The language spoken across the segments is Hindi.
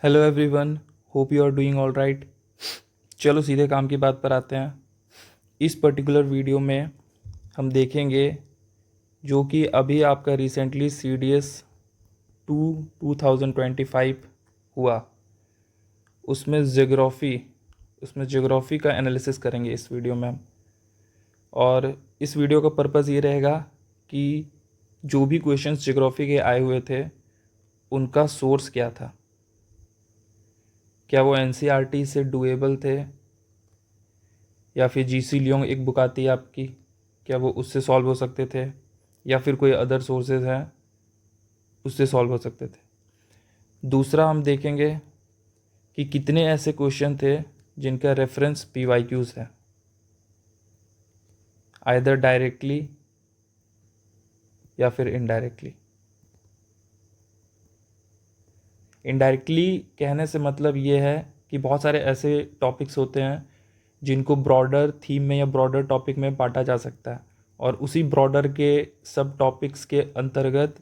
Hello everyone, hope you are doing all right. चलो सीधे काम की बात पर आते हैं। इस पर्टिकुलर वीडियो में हम देखेंगे जो कि अभी आपका रिसेंटली सी डी एस 2025 हुआ, उसमें जोग्राफ़ी का एनालिसिस करेंगे इस वीडियो में हम। और इस वीडियो का पर्पज़ ये रहेगा कि जो भी क्वेश्चंस जोग्राफ़ी के आए हुए थे उनका सोर्स क्या था, क्या वो एनसीईआरटी से डुएबल थे या फिर जीसी लियोंग एक बुक आती है आपकी, क्या वो उससे सॉल्व हो सकते थे या फिर कोई अदर सोर्सेज हैं उससे सॉल्व हो सकते थे। दूसरा हम देखेंगे कि कितने ऐसे क्वेश्चन थे जिनका रेफरेंस पीवाईक्यूज है, आइदर डायरेक्टली या फिर इनडायरेक्टली। इनडायरेक्टली कहने से मतलब ये है कि बहुत सारे ऐसे टॉपिक्स होते हैं जिनको ब्रॉडर थीम में या ब्रॉडर टॉपिक में बांटा जा सकता है और उसी ब्रॉडर के सब टॉपिक्स के अंतर्गत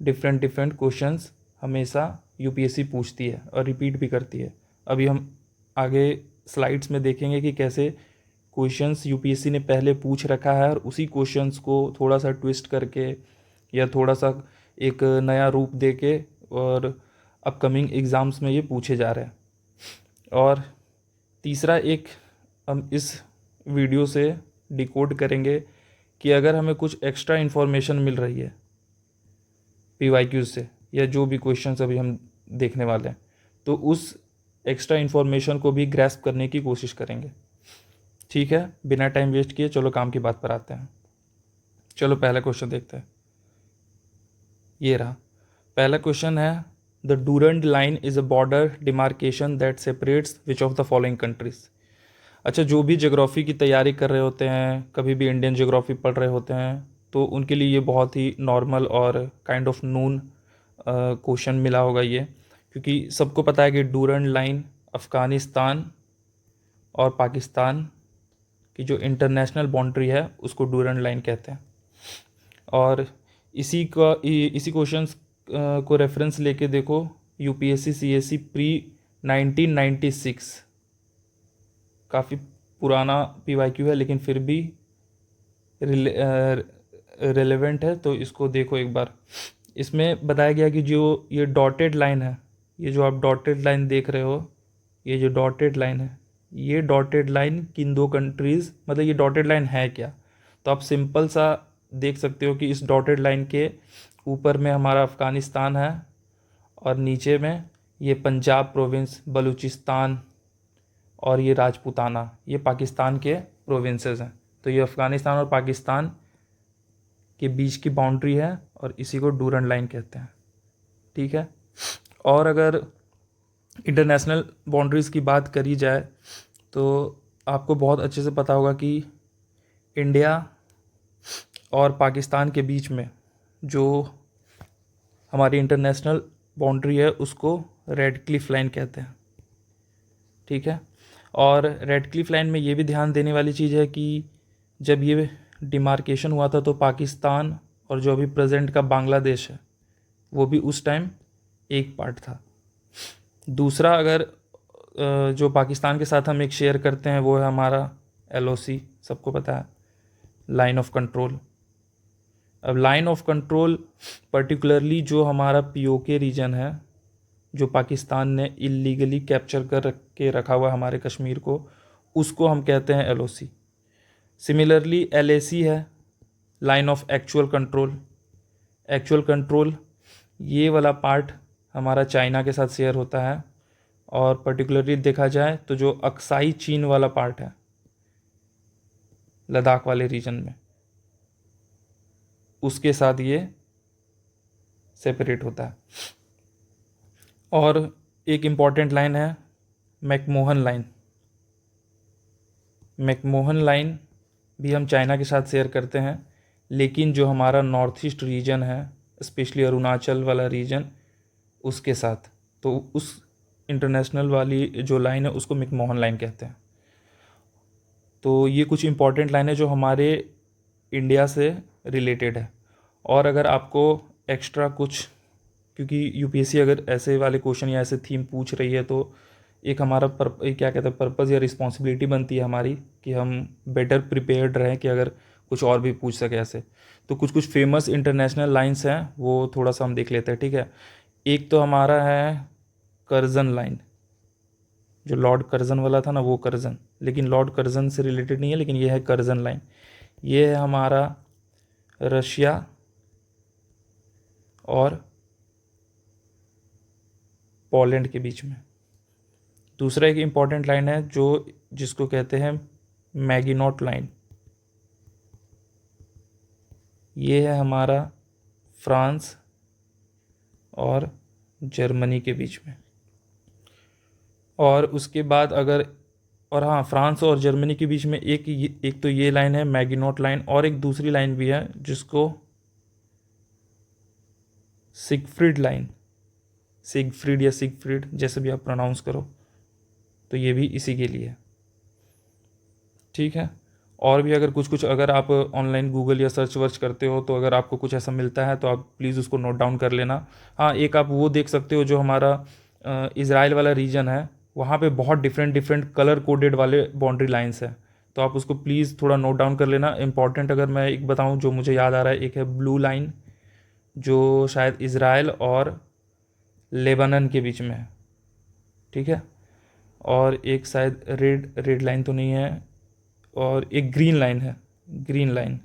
डिफरेंट डिफरेंट क्वेश्चंस हमेशा यूपीएससी पूछती है और रिपीट भी करती है। अभी हम आगे स्लाइड्स में देखेंगे कि कैसे क्वेश्चंस यूपीएससी ने पहले पूछ रखा है और उसी क्वेश्चंस को थोड़ा सा ट्विस्ट करके या थोड़ा सा एक नया रूप दे के और अपकमिंग एग्ज़ाम्स में ये पूछे जा रहे हैं। और तीसरा एक हम इस वीडियो से डिकोड करेंगे कि अगर हमें कुछ एक्स्ट्रा इन्फॉर्मेशन मिल रही है पीवाईक्यू से या जो भी क्वेश्चंस अभी हम देखने वाले हैं तो उस एक्स्ट्रा इन्फॉर्मेशन को भी ग्रैस्प करने की कोशिश करेंगे। ठीक है, बिना टाइम वेस्ट किए चलो काम की बात पर आते हैं। चलो पहला क्वेश्चन देखते हैं। ये रहा पहला क्वेश्चन है, the Durand line is a border demarcation that separates which of the following countries. अच्छा, जो भी ज्योग्राफी की तैयारी कर रहे होते हैं, कभी भी इंडियन ज्योग्राफी पढ़ रहे होते हैं तो उनके लिए ये बहुत ही नॉर्मल और काइंड ऑफ नून क्वेश्चन मिला होगा ये, क्योंकि सबको पता है कि डूरंड लाइन अफ़गानिस्तान और पाकिस्तान की जो इंटरनेशनल बाउंड्री है उसको डूरंड लाइन कहते हैं। और इसी क्वेश्चंस को रेफरेंस लेके देखो, यूपीएससी सीएससी प्री 1996 काफ़ी पुराना पीवाईक्यू है लेकिन फिर भी रिलेवेंट है, तो इसको देखो एक बार। इसमें बताया गया कि जो ये डॉटेड लाइन है, ये जो आप डॉटेड लाइन देख रहे हो, ये जो डॉटेड लाइन है, ये डॉटेड लाइन किन दो कंट्रीज़, मतलब ये डॉटेड लाइन है क्या। तो आप सिंपल सा देख सकते हो कि इस डॉटेड लाइन के ऊपर में हमारा अफ़गानिस्तान है और नीचे में ये पंजाब प्रोविंस, बलूचिस्तान और ये राजपूताना, ये पाकिस्तान के प्रोविंसेस हैं। तो ये अफ़गानिस्तान और पाकिस्तान के बीच की बाउंड्री है और इसी को डूरंड लाइन कहते हैं। ठीक है, और अगर इंटरनेशनल बाउंड्रीज़ की बात करी जाए तो आपको बहुत अच्छे से पता होगा कि इंडिया और पाकिस्तान के बीच में जो हमारी इंटरनेशनल बाउंड्री है उसको रेड क्लिफ लाइन कहते हैं। ठीक है, और रेड क्लिफ लाइन में ये भी ध्यान देने वाली चीज़ है कि जब ये डिमार्केशन हुआ था तो पाकिस्तान और जो अभी प्रेजेंट का बांग्लादेश है वो भी उस टाइम एक पार्ट था। दूसरा, अगर जो पाकिस्तान के साथ हम एक शेयर करते हैं वो है हमारा एलओसी, सबको पता है, लाइन ऑफ कंट्रोल। अब लाइन ऑफ कंट्रोल पर्टिकुलरली जो हमारा पीओके रीजन है, जो पाकिस्तान ने इलीगली कैप्चर कर के रखा हुआ हमारे कश्मीर को, उसको हम कहते हैं एलओसी। सिमिलरली एलएसी है, line of actual control. Actual control ये वाला पार्ट हमारा चाइना के साथ शेयर होता है, और पर्टिकुलरली देखा जाए तो जो अक्साई चीन वाला पार्ट है लद्दाख वाले रीजन में, उसके साथ ये सेपरेट होता है। और एक इम्पॉर्टेंट लाइन है मैकमोहन लाइन। मैकमोहन लाइन भी हम चाइना के साथ शेयर करते हैं, लेकिन जो हमारा नॉर्थ ईस्ट रीजन है, स्पेशली अरुणाचल वाला रीजन, उसके साथ, तो उस इंटरनेशनल वाली जो लाइन है उसको मैकमोहन लाइन कहते हैं। तो ये कुछ इंपॉर्टेंट लाइन है जो हमारे इंडिया से रिलेटेड है। और अगर आपको एक्स्ट्रा कुछ क्योंकि यूपीएससी अगर ऐसे वाले क्वेश्चन या ऐसे थीम पूछ रही है तो एक हमारा क्या कहते हैं पर्पज़ या रिस्पॉन्सिबिलिटी बनती है हमारी कि हम बेटर प्रिपेयर्ड रहें कि अगर कुछ और भी पूछ सके ऐसे। तो कुछ कुछ फेमस इंटरनेशनल लाइंस हैं वो थोड़ा सा हम देख लेते हैं, ठीक है। एक तो हमारा है कर्जन लाइन, जो लॉर्ड कर्जन वाला था ना वो कर्जन, लेकिन लॉर्ड कर्जन से रिलेटेड नहीं है, लेकिन ये है कर्जन लाइन। ये है हमारा रशिया और पोलैंड के बीच में। दूसरा एक इम्पॉर्टेंट लाइन है जो जिसको कहते हैं मैगिनॉट लाइन। ये है हमारा फ्रांस और जर्मनी के बीच में। और उसके बाद अगर और हाँ, फ्रांस और जर्मनी के बीच में एक तो ये लाइन है मैगिनॉट लाइन, और एक दूसरी लाइन भी है जिसको सिगफ्रीड लाइन, सिगफ्रीड या सिगफ्रीड जैसे भी आप प्रोनाउंस करो, तो ये भी इसी के लिए, ठीक है। और भी अगर कुछ कुछ अगर आप ऑनलाइन गूगल या सर्च वर्च करते हो तो अगर आपको कुछ ऐसा मिलता है तो आप प्लीज़ उसको नोट डाउन कर लेना। हाँ, एक आप वो देख सकते हो जो हमारा इज़राइल वाला रीजन है, वहाँ पे बहुत डिफरेंट डिफरेंट कलर कोडेड वाले बाउंड्री लाइंस हैं, तो आप उसको प्लीज़ थोड़ा नोट डाउन कर लेना। इंपॉर्टेंट अगर मैं एक बताऊँ जो मुझे याद आ रहा है, एक है ब्लू लाइन जो शायद इज़राइल और लेबनन के बीच में है, ठीक है। और एक शायद रेड रेड लाइन तो नहीं है, और एक ग्रीन लाइन है, ग्रीन लाइन।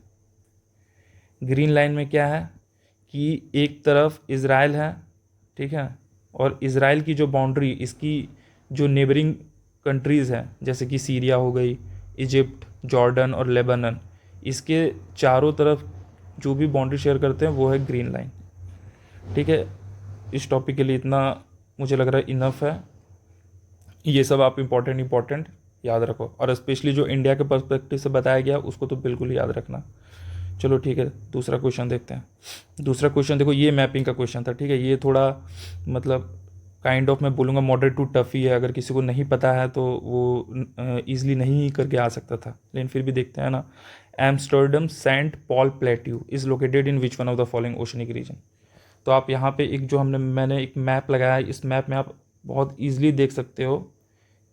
ग्रीन लाइन में क्या है कि एक तरफ इज़राइल है, ठीक है, और इज़राइल की जो बाउंड्री इसकी जो नेबरिंग कंट्रीज़ हैं जैसे कि सीरिया हो गई, इजिप्ट, जॉर्डन और लेबनन, इसके चारों तरफ जो भी बाउंड्री शेयर करते हैं वो है ग्रीन लाइन, ठीक है। इस टॉपिक के लिए इतना मुझे लग रहा है इनफ है। ये सब आप इम्पोर्टेंट याद रखो, और स्पेशली जो इंडिया के पर्सपेक्टिव से बताया गया उसको तो बिल्कुल ही याद रखना। चलो ठीक है, दूसरा क्वेश्चन देखते हैं। दूसरा क्वेश्चन देखो, ये मैपिंग का क्वेश्चन था, ठीक है। ये थोड़ा मतलब काइंड ऑफ मैं बोलूँगा मॉडरेट टू टफ ही है, अगर किसी को नहीं पता है तो वो ईजिली नहीं करके आ सकता था, लेकिन फिर भी देखते हैं ना। Amsterdam Saint Paul plateau is located in which one of the following oceanic region. तो आप यहाँ पे एक जो मैंने एक मैप लगाया है, इस मैप में आप बहुत ईजिली देख सकते हो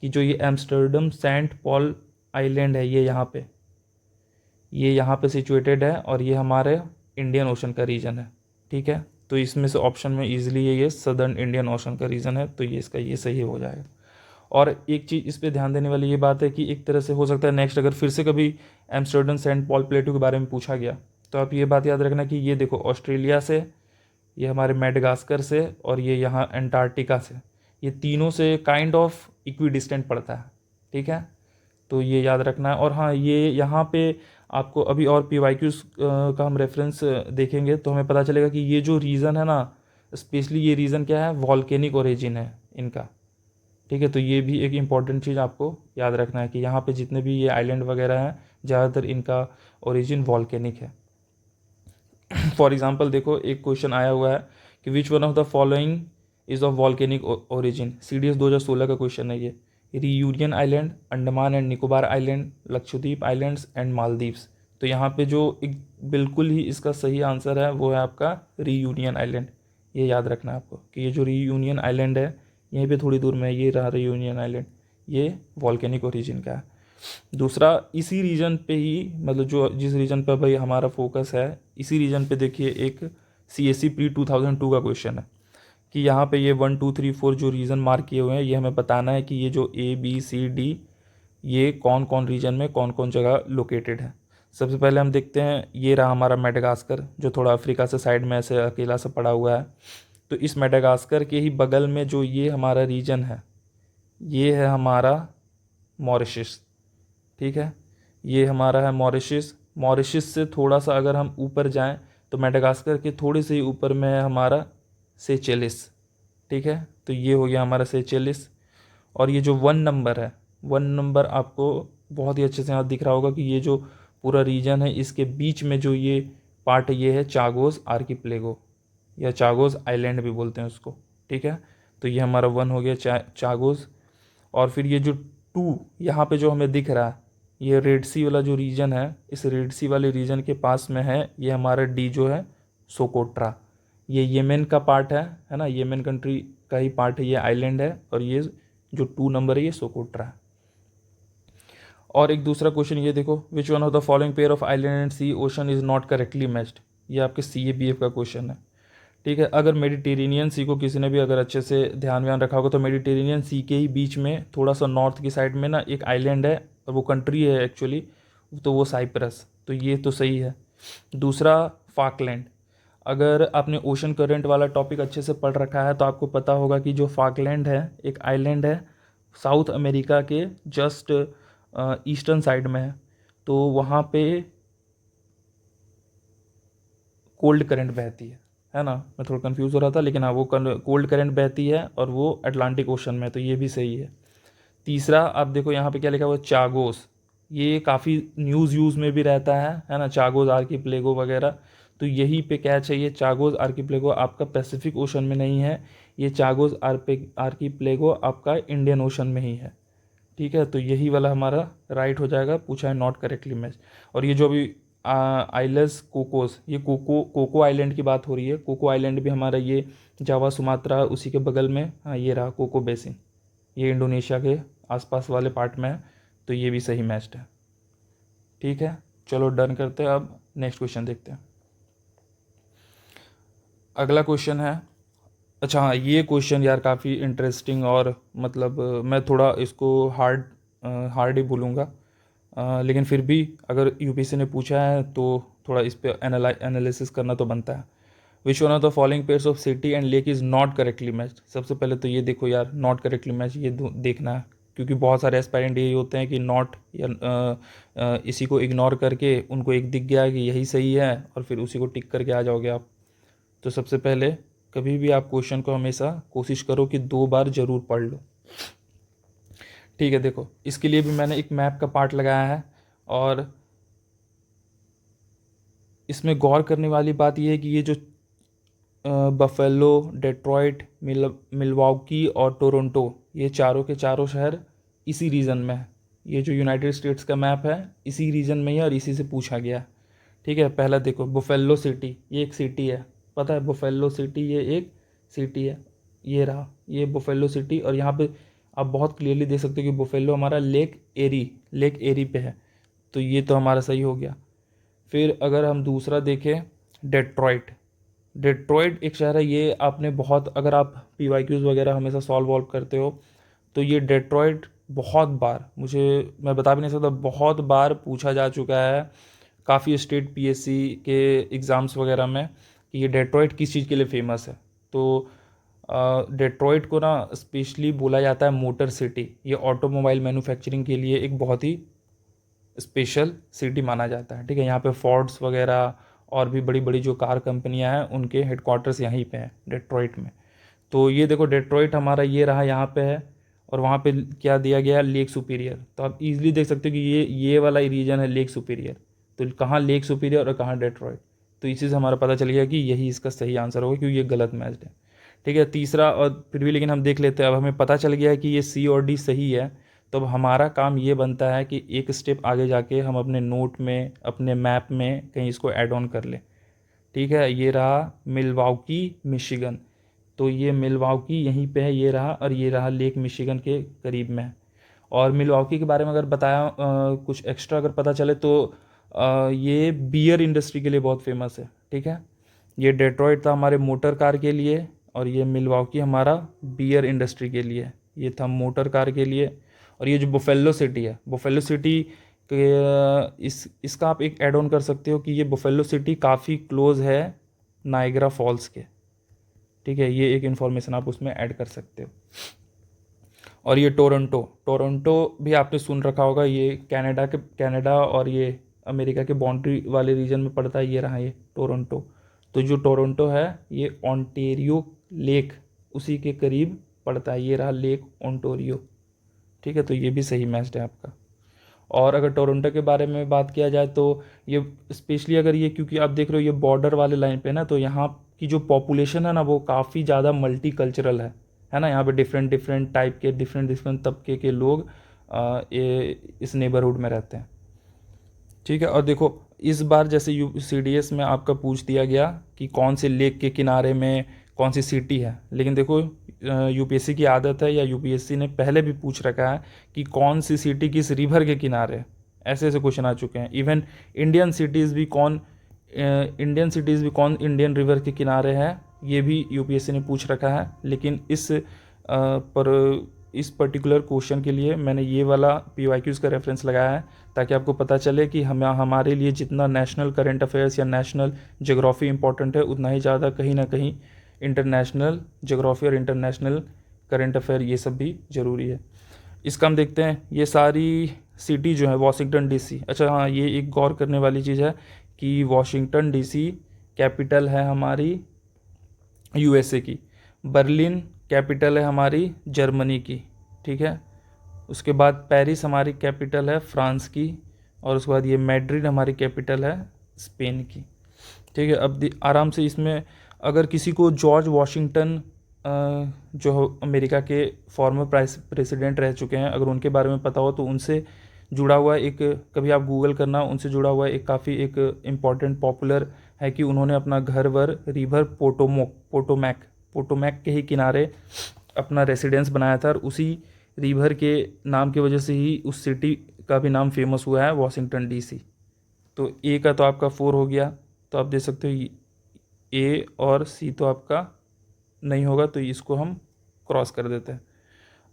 कि जो ये एम्स्टर्डम सेंट पॉल आइलैंड है ये यहाँ पे सिचुएटेड है, और ये हमारे इंडियन ओशन का रीजन है, ठीक है। तो इसमें से ऑप्शन में ईजिली ये सदर्न इंडियन ओशन का रीजन है, तो ये इसका ये सही हो जाएगा। और एक चीज़ इस पे ध्यान देने वाली ये बात है कि एक तरह से हो सकता है नेक्स्ट अगर फिर से कभी एम्स्टर्डम सेंट पॉल प्लेटू के बारे में पूछा गया तो आप ये बात याद रखना कि ये देखो ऑस्ट्रेलिया से, ये हमारे मेडागास्कर से, और ये यहाँ अंटार्कटिका से, ये तीनों से काइंड ऑफ इक्वी डिस्टेंट पड़ता है, ठीक है। तो ये याद रखना है। और हाँ, ये यहाँ पे आपको अभी और PYQs का हम रेफरेंस देखेंगे तो हमें पता चलेगा कि ये जो रीज़न है ना, स्पेशली ये रीज़न क्या है, वॉल्केनिक ओरिजिन है इनका, ठीक है। तो ये भी एक इम्पॉर्टेंट चीज़ आपको याद रखना है कि यहाँ पे जितने भी ये आइलैंड वगैरह हैं ज़्यादातर इनका ओरिजिन वॉल्केनिक है। फॉर एग्जाम्पल देखो, एक क्वेश्चन आया हुआ है कि which one of the following is of volcanic origin. CDS 2016 का क्वेश्चन है ये। Reunion island, Andaman and Nicobar island, Lakshadweep islands and Maldives. तो यहाँ पे जो एक बिल्कुल ही इसका सही आंसर है वो है आपका रियूनियन आइलैंड। ये याद रखना है आपको कि ये जो रियूनियन आइलैंड है यहीं पे थोड़ी दूर में ये रहा रियूनियन आइलैंड, ये वॉल्केनिक ओरिजिन का है। दूसरा, इसी रीजन पे ही मतलब जो जिस रीजन पर भाई हमारा फोकस है, इसी रीजन पे देखिए एक CSE प्री 2002 का क्वेश्चन है कि यहाँ पे ये 1 2 3 4 जो रीजन मार्क किए हुए हैं ये हमें बताना है कि ये जो ABCD ये कौन कौन रीजन में कौन कौन जगह लोकेटेड है। सबसे पहले हम देखते हैं, ये रहा हमारा मेडागास्कर जो थोड़ा अफ्रीका से साइड में ऐसे अकेला सा पड़ा हुआ है। तो इस मेडागास्कर के ही बगल में जो ये हमारा रीजन है ये है हमारा मॉरिशस, ठीक है। ये हमारा है मॉरिशस। मॉरिशस से थोड़ा सा अगर हम ऊपर जाएं तो मेडागास्कर के थोड़े से ही ऊपर में है हमारा सेचेलिस, ठीक है। तो ये हो गया हमारा सेचेलिस। और ये जो 1 नंबर है, 1 नंबर आपको बहुत ही अच्छे से यहाँ दिख रहा होगा कि ये जो पूरा रीजन है इसके बीच में जो ये पार्ट ये है चागोस आर्किप्लेगो या चागोस आइलैंड भी बोलते हैं उसको, ठीक है। तो ये हमारा 1 हो गया चागोस। और फिर ये जो 2 यहाँ पे जो हमें दिख रहा है ये रेड सी वाला जो रीजन है, इस रेड सी वाले रीजन के पास में है ये हमारा D जो है सोकोट्रा। ये येमेन का पार्ट है ना, येमेन कंट्री का ही पार्ट है, ये आइलैंड है, और ये जो 2 नंबर है ये सोकोट्रा है। और एक दूसरा क्वेश्चन ये देखो, which one of the following pair of island and sea ocean is not correctly matched. ये आपके CABF का क्वेश्चन है। ठीक है, अगर मेडिटेरेनियन सी को किसी ने भी अगर अच्छे से ध्यान व्यान रखा होगा तो मेडिटेरेनियन सी के ही बीच में थोड़ा सा नॉर्थ की साइड में ना एक आइलैंड है, और वो कंट्री है एक्चुअली, तो वो साइप्रस, तो ये तो सही है। दूसरा फाकलैंड, अगर आपने ओशन करंट वाला टॉपिक अच्छे से पढ़ रखा है तो आपको पता होगा कि जो फाकलैंड है एक आइलैंड है साउथ अमेरिका के जस्ट ईस्टर्न साइड में है, तो वहाँ पे कोल्ड करंट बहती है ना। मैं थोड़ा कंफ्यूज हो रहा था, लेकिन हाँ वो कोल्ड करंट बहती है और वो अटलांटिक ओशन में, तो ये भी सही है। तीसरा आप देखो यहाँ पे क्या लिखा हुआ है, चागोस, ये काफ़ी न्यूज़ यूज़ में भी रहता है ना, चागोस आर्किपेलागो वगैरह, तो यही पे कैच है, ये चागोस आर्किपेलागो आपका पैसिफिक ओशन में नहीं है, ये चागोस आर्किपेलागो आपका इंडियन ओशन में ही है। ठीक है, तो यही वाला हमारा राइट हो जाएगा, पूछा है नॉट करेक्टली मैच। और ये जो अभी आइलस कोकोस, ये कोको आइलैंड की बात हो रही है, कोको आइलैंड भी हमारा ये जावा सुमात्रा उसी के बगल में, हाँ ये रहा कोको बेसिन, ये इंडोनेशिया के आसपास वाले पार्ट में है, तो ये भी सही मैच्ड है। ठीक है, चलो डन करते हैं, अब नेक्स्ट क्वेश्चन देखते हैं। अगला क्वेश्चन है, अच्छा हाँ ये क्वेश्चन यार काफ़ी इंटरेस्टिंग, और मतलब मैं थोड़ा इसको हार्ड ही बोलूँगा, लेकिन फिर भी अगर UPSC ने पूछा है तो थोड़ा इस पर एनालिसिस करना तो बनता है। Which one of the following pairs of city and lake is not correctly matched. सबसे पहले तो ये देखो यार, नॉट करेक्टली मैच ये देखना है, क्योंकि बहुत सारे एस्पायरेंट यही होते हैं कि नॉट या इसी को इग्नोर करके उनको एक दिख गया कि यही सही है और फिर उसी को टिक करके आ जाओगे आप। तो सबसे पहले कभी भी आप क्वेश्चन को हमेशा कोशिश करो कि 2 बार ज़रूर पढ़ लो। ठीक है, देखो इसके लिए भी मैंने एक मैप का पार्ट लगाया है, और इसमें गौर करने वाली बात यह है कि ये जो बफेलो, डेट्रॉयट, मिलवाउकी और टोरंटो, ये चारों के चारों शहर इसी रीजन में है। ये जो यूनाइटेड स्टेट्स का मैप है इसी रीजन में ही है और इसी से पूछा गया है। ठीक है, पहला देखो बुफेलो सिटी, ये एक सिटी है, पता है बुफेलो सिटी ये एक सिटी है, ये रहा ये बुफेलो सिटी, और यहाँ पे आप बहुत क्लियरली देख सकते हो कि बुफेलो हमारा लेक एरी पे है, तो ये तो हमारा सही हो गया। फिर अगर हम दूसरा देखें, डेट्रॉयट एक शहर है, ये आपने बहुत, अगर आप PYQs वगैरह हमेशा सॉल्व वॉल्व करते हो तो ये डेट्रॉयट बहुत बार, मुझे मैं बता भी नहीं सकता, बहुत बार पूछा जा चुका है काफ़ी स्टेट PSC के एग्ज़ाम्स वगैरह में कि ये डेट्रॉयट किस चीज़ के लिए फेमस है। तो डेट्रॉयट को ना स्पेशली बोला जाता है मोटर सिटी, ये ऑटोमोबाइल मैन्युफैक्चरिंग के लिए एक बहुत ही स्पेशल सिटी माना जाता है। ठीक है, यहाँ पे फोर्ड्स वगैरह और भी बड़ी बड़ी जो कार कंपनियां हैं उनके हेडक्वार्टर्स यहीं पे हैं डेट्रॉयट में। तो ये देखो डेट्रॉयट हमारा ये रहा यहाँ पे है, और वहाँ पे क्या दिया गया है, लेक सुपीरियर, तो आप इजीली देख सकते हो कि ये वाला रीजन है लेक सुपीरियर, तो कहाँ लेक सुपीरियर और कहाँ डेट्रॉयट, तो इसी से हमारा पता चल गया कि यही इसका सही आंसर होगा, क्योंकि ये गलत मैच्ड है। ठीक है, तीसरा, और फिर भी लेकिन हम देख लेते हैं, अब हमें पता चल गया है कि ये C और D सही है, तो अब हमारा काम ये बनता है कि एक स्टेप आगे जाके हम अपने नोट में, अपने मैप में कहीं इसको ऐड ऑन कर लें। ठीक है, ये रहा मिलवाउकी मिशिगन, तो ये मिलवाउकी यहीं पे है, ये रहा, और ये रहा लेक मिशिगन के करीब में है। और मिलवाउकी के बारे में अगर बताया कुछ एक्स्ट्रा अगर पता चले तो ये बियर इंडस्ट्री के लिए बहुत फेमस है। ठीक है, ये डेट्रॉयट था हमारे मोटर कार के लिए, और ये मिलवाउकी हमारा बियर इंडस्ट्री के लिए, ये था मोटर कार के लिए। और ये जो बुफेलो सिटी है, बुफेलो सिटी के इसका आप एक ऐड ऑन कर सकते हो कि ये बुफेलो सिटी काफ़ी क्लोज है नायग्रा फॉल्स के। ठीक है, ये एक इन्फॉर्मेशन आप उसमें ऐड कर सकते हो। और ये टोरंटो भी आपने सुन रखा होगा, ये कनाडा और ये अमेरिका के बाउंड्री वाले रीजन में पड़ता है, ये रहा ये टोरंटो। तो जो टोरंटो है ये ओंटेरियो लेक उसी के करीब पड़ता है, ये रहा लेक ओंटोरियो। ठीक है, तो ये भी सही मैच्ड है आपका। और अगर टोरंटो के बारे में बात किया जाए तो ये स्पेशली अगर ये, क्योंकि आप देख रहे हो ये बॉर्डर वाले लाइन पे ना, तो यहाँ की जो पॉपुलेशन है ना वो काफ़ी ज़्यादा मल्टी कल्चरल है ना, यहाँ पे डिफरेंट डिफरेंट टाइप के डिफरेंट तबके के लोग इस नेबरहुड में रहते हैं। ठीक है, और देखो इस बार जैसे CDS में आपका पूछ दिया गया कि कौन से लेक के किनारे में कौन सी सिटी है, लेकिन देखो UPSC की आदत है या UPSC ने पहले भी पूछ रखा है कि कौन सी सिटी किस रिवर के किनारे है। ऐसे ऐसे क्वेश्चन आ चुके हैं। इवन इंडियन सिटीज़ भी कौन इंडियन रिवर के किनारे है, ये भी UPSC ने पूछ रखा है। लेकिन इस पर्टिकुलर क्वेश्चन के लिए मैंने ये वाला PYQs का रेफरेंस लगाया है, ताकि आपको पता चले कि हमारे लिए जितना नेशनल करंट अफेयर्स या नेशनल ज्योग्राफी इंपॉर्टेंट है, उतना ही ज़्यादा कहीं ना कहीं इंटरनेशनल ज्योग्राफी और इंटरनेशनल करंट अफेयर ये सब भी ज़रूरी है। इसका हम देखते हैं। ये सारी सिटी जो है वाशिंगटन DC, अच्छा हाँ, ये एक गौर करने वाली चीज़ है कि वाशिंगटन DC कैपिटल है हमारी USA की, बर्लिन कैपिटल है हमारी जर्मनी की, ठीक है। उसके बाद पेरिस हमारी कैपिटल है फ्रांस की, और उसके बाद ये मैड्रिड हमारी कैपिटल है स्पेन की, ठीक है। अब आराम से इसमें अगर किसी को जॉर्ज वाशिंगटन जो अमेरिका के फॉर्मर प्रेसिडेंट रह चुके हैं, अगर उनके बारे में पता हो तो उनसे जुड़ा हुआ एक, कभी आप गूगल करना, उनसे जुड़ा हुआ एक काफ़ी एक इम्पॉर्टेंट पॉपुलर है कि उन्होंने अपना घर वर रिवर पोटोमैक के ही किनारे अपना रेसिडेंस बनाया था, और उसी रिवर के नाम की वजह से ही उस सिटी का भी नाम फेमस हुआ है वाशिंगटन DC। तो ए का तो आपका 4 हो गया, तो आप देख सकते हो A और C तो आपका नहीं होगा, तो इसको हम क्रॉस कर देते हैं।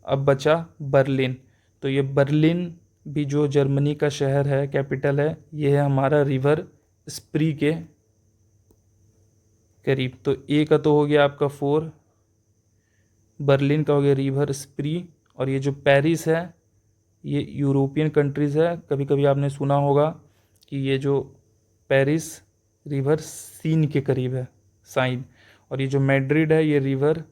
अब बचा बर्लिन, तो ये बर्लिन भी जो जर्मनी का शहर है, कैपिटल है, ये है हमारा रिवर स्प्री के करीब। तो ए का तो हो गया आपका 4, बर्लिन का हो गया रिवर स्प्री, और ये जो पेरिस है ये यूरोपियन कंट्रीज़ है। कभी कभी आपने सुना होगा कि ये जो पेरिस रिवर सीन के करीब है, साइन, और ये जो मैड्रिड है ये रिवर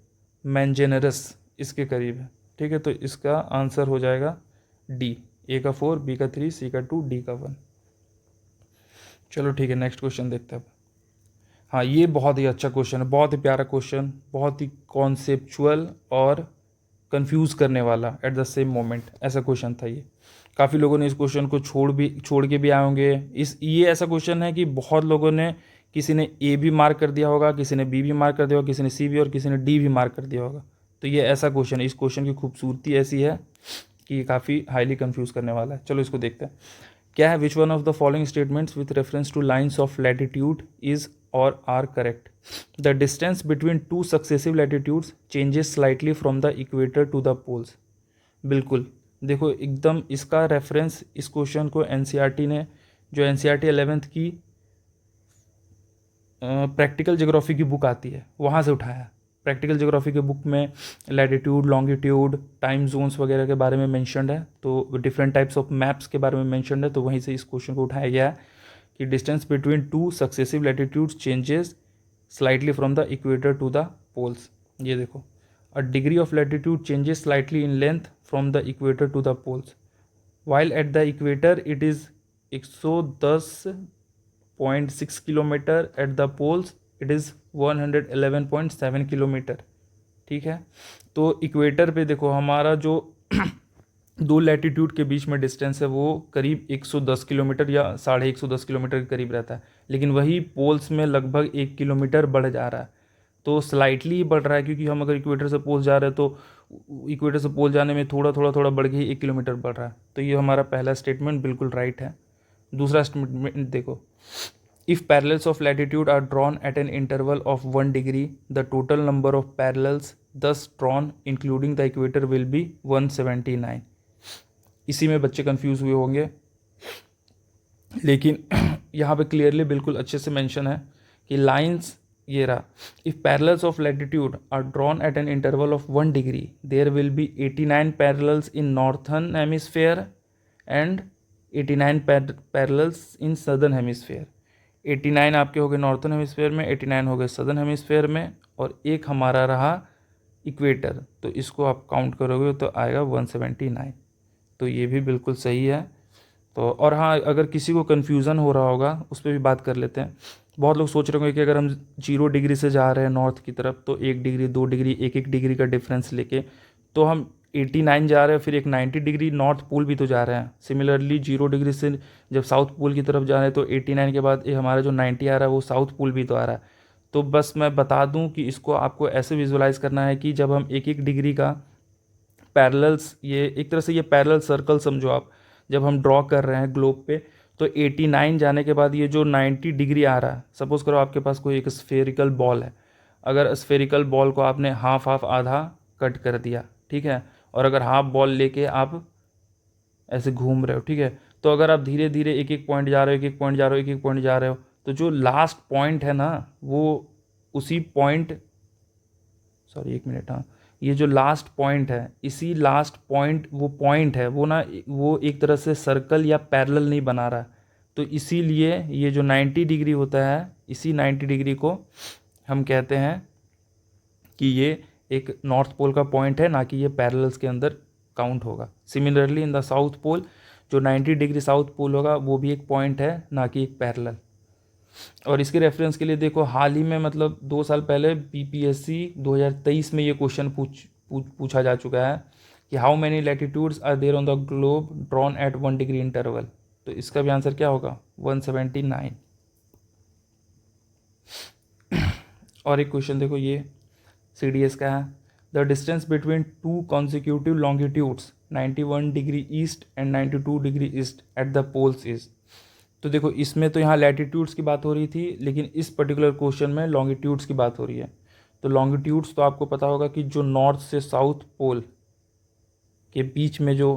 मैंजेनरस इसके करीब है, ठीक है। तो इसका आंसर हो जाएगा डी, ए का 4, बी का 3, सी का 2, डी का 1। चलो ठीक है, नेक्स्ट क्वेश्चन देखते हैं अब। हाँ, ये बहुत ही अच्छा क्वेश्चन है, बहुत ही प्यारा क्वेश्चन, बहुत ही कॉन्सेप्चुअल और कंफ्यूज करने वाला एट द सेम मोमेंट, ऐसा क्वेश्चन था ये। काफ़ी लोगों ने इस क्वेश्चन को छोड़ के भी आए होंगे। ये ऐसा क्वेश्चन है कि बहुत लोगों ने, किसी ने ए भी मार्क कर दिया होगा, किसी ने बी भी मार्क कर दिया होगा, किसी ने सी भी, और किसी ने डी भी मार्क कर दिया होगा। तो ये ऐसा क्वेश्चन है, इस क्वेश्चन की खूबसूरती ऐसी है कि ये काफ़ी हाईली कंफ्यूज करने वाला है। चलो इसको देखते हैं। क्या है, which one of the following statements with reference to lines of latitude is और are correct? The distance between two successive latitudes changes slightly from the equator to the poles. बिल्कुल, देखो एकदम इसका रेफरेंस, इस क्वेश्चन को NCERT ने, जो NCERT 11th की प्रैक्टिकल ज्योग्राफी की बुक आती है, वहाँ से उठाया। प्रैक्टिकल ज्योग्राफी के बुक में लैटिट्यूड, लॉन्गिट्यूड, टाइम जोन्स वगैरह के बारे में मेंशन्ड है, तो डिफरेंट टाइप्स ऑफ मैप्स के बारे में मेंशन्ड है, तो वहीं से इस क्वेश्चन को उठाया गया है कि distance between two successive latitudes changes slightly from the equator to the poles. ये देखो, a degree of latitude changes slightly in length from the equator to the poles, while at the equator it is 110.6 kilometre, at the poles it is 111.7 kilometre, ठीक है। तो इक्वेटर पे देखो हमारा जो दो लैटिट्यूड के बीच में डिस्टेंस है वो करीब 110 किलोमीटर या 110 किलोमीटर के करीब रहता है, लेकिन वही पोल्स में लगभग 1 किलोमीटर बढ़ जा रहा है। तो स्लाइटली बढ़ रहा है, क्योंकि हम अगर इक्वेटर से पोल जा रहे हैं तो इक्वेटर से पोल जाने में थोड़ा बढ़ के 1 किलोमीटर बढ़ रहा है। तो ये हमारा पहला स्टेटमेंट बिल्कुल राइट है। दूसरा स्टेटमेंट देखो, if parallels of latitude are drawn at an interval of 1 degree, the total number of parallels thus drawn including the equator will be 179। इसी में बच्चे कंफ्यूज हुए होंगे, लेकिन यहाँ पे क्लियरली बिल्कुल अच्छे से मेंशन है कि लाइंस ये रहा, if parallels of latitude are drawn at an interval of 1 degree there will be 89 parallels in northern hemisphere and 89 parallels in southern hemisphere. 89 आपके हो गए नॉर्थर्न हेमिस्फेयर में, 89 हो गए सदर्न हेमिस्फेयर में, और एक हमारा रहा इक्वेटर, तो इसको आप काउंट करोगे तो आएगा 179। तो ये भी बिल्कुल सही है। तो और हाँ, अगर किसी को कन्फ्यूज़न हो रहा होगा उस पर भी बात कर लेते हैं। बहुत लोग सोच रहे होंगे कि अगर हम 0 डिग्री से जा रहे हैं नॉर्थ की तरफ, तो 1 डिग्री 2 डिग्री 1 डिग्री का डिफरेंस लेके तो हम 89 जा रहे हैं, फिर एक 90 डिग्री नॉर्थ पोल भी तो जा रहे हैं। सिमिलरली 0 डिग्री से जब साउथ पोल की तरफ जा रहे हैं तो 89 के बाद ये हमारा जो 90 आ रहा है वो साउथ पोल भी तो आ रहा है। तो बस मैं बता दूं कि इसको आपको ऐसे विजुलाइज करना है कि जब हम एक एक डिग्री का पैरेलल्स, ये एक तरह से ये पैरेलल सर्कल समझो आप, जब हम ड्रॉ कर रहे हैं ग्लोब पे, तो 89 जाने के बाद ये जो 90 डिग्री आ रहा है, सपोज करो आपके पास कोई एक स्फेरिकल बॉल है, अगर स्फेरिकल बॉल को आपने हाफ हाफ आधा कट कर दिया, ठीक है, और अगर हाफ बॉल लेके आप ऐसे घूम रहे हो, ठीक है, तो अगर आप धीरे धीरे एक एक पॉइंट जा रहे हो, एक एक पॉइंट जा रहे हो, एक एक पॉइंट जा रहे हो, तो जो लास्ट पॉइंट है ना वो उसी पॉइंट, सॉरी एक मिनट, हाँ, ये जो लास्ट पॉइंट है, इसी लास्ट पॉइंट, वो पॉइंट है वो ना, वो एक तरह से सर्कल या पैरेलल नहीं बना रहा है। तो इसीलिए ये जो 90 डिग्री होता है, इसी 90 डिग्री को हम कहते हैं कि ये एक नॉर्थ पोल का पॉइंट है, ना कि ये पैरेलल्स के अंदर काउंट होगा। Similarly in the south pole जो 90 डिग्री साउथ पोल होगा वो भी एक पॉइंट है, ना कि एक पैरेलल। और इसके रेफरेंस के लिए देखो, हाल ही में मतलब 2 साल पहले बीपीएससी 2023 में ये क्वेश्चन पूछा जा चुका है कि how many latitudes are there on the globe drawn at 1 degree interval. तो इसका भी आंसर क्या होगा? 179। और एक क्वेश्चन देखो, ये CDS का है, the distance between two consecutive longitudes 91 degree east and 92 degree east at the poles is. तो देखो इसमें तो यहाँ लैटिट्यूड्स की बात हो रही थी, लेकिन इस पर्टिकुलर क्वेश्चन में लॉन्गिट्यूड्स की बात हो रही है। तो लॉन्गिट्यूड्स तो आपको पता होगा कि जो नॉर्थ से साउथ पोल के बीच में जो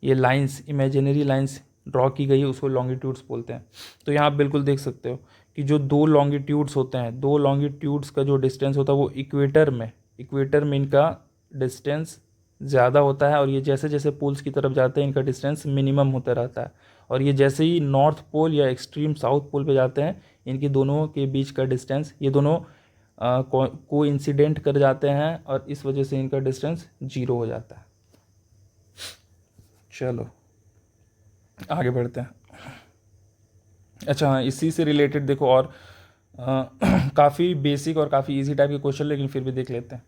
ये लाइंस, इमेजिनरी लाइंस ड्रॉ की गई है, उसको लॉन्गिट्यूड्स बोलते हैं। तो यहाँ आप बिल्कुल देख सकते हो कि जो दो लॉन्गिट्यूड्स होते हैं, दो लॉन्गिट्यूड्स का जो डिस्टेंस होता है वो इक्वेटर में इनका डिस्टेंस ज़्यादा होता है, और ये जैसे जैसे पोल्स की तरफ जाते हैं इनका डिस्टेंस मिनिमम होता रहता है। और ये जैसे ही नॉर्थ पोल या एक्सट्रीम साउथ पोल पे जाते हैं, इनकी दोनों के बीच का डिस्टेंस, ये दोनों को इंसिडेंट कर जाते हैं, और इस वजह से इनका डिस्टेंस 0 हो जाता है। चलो आगे बढ़ते हैं। अच्छा हाँ, इसी से रिलेटेड देखो और काफ़ी बेसिक और काफ़ी इजी टाइप के क्वेश्चन, लेकिन फिर भी देख लेते हैं।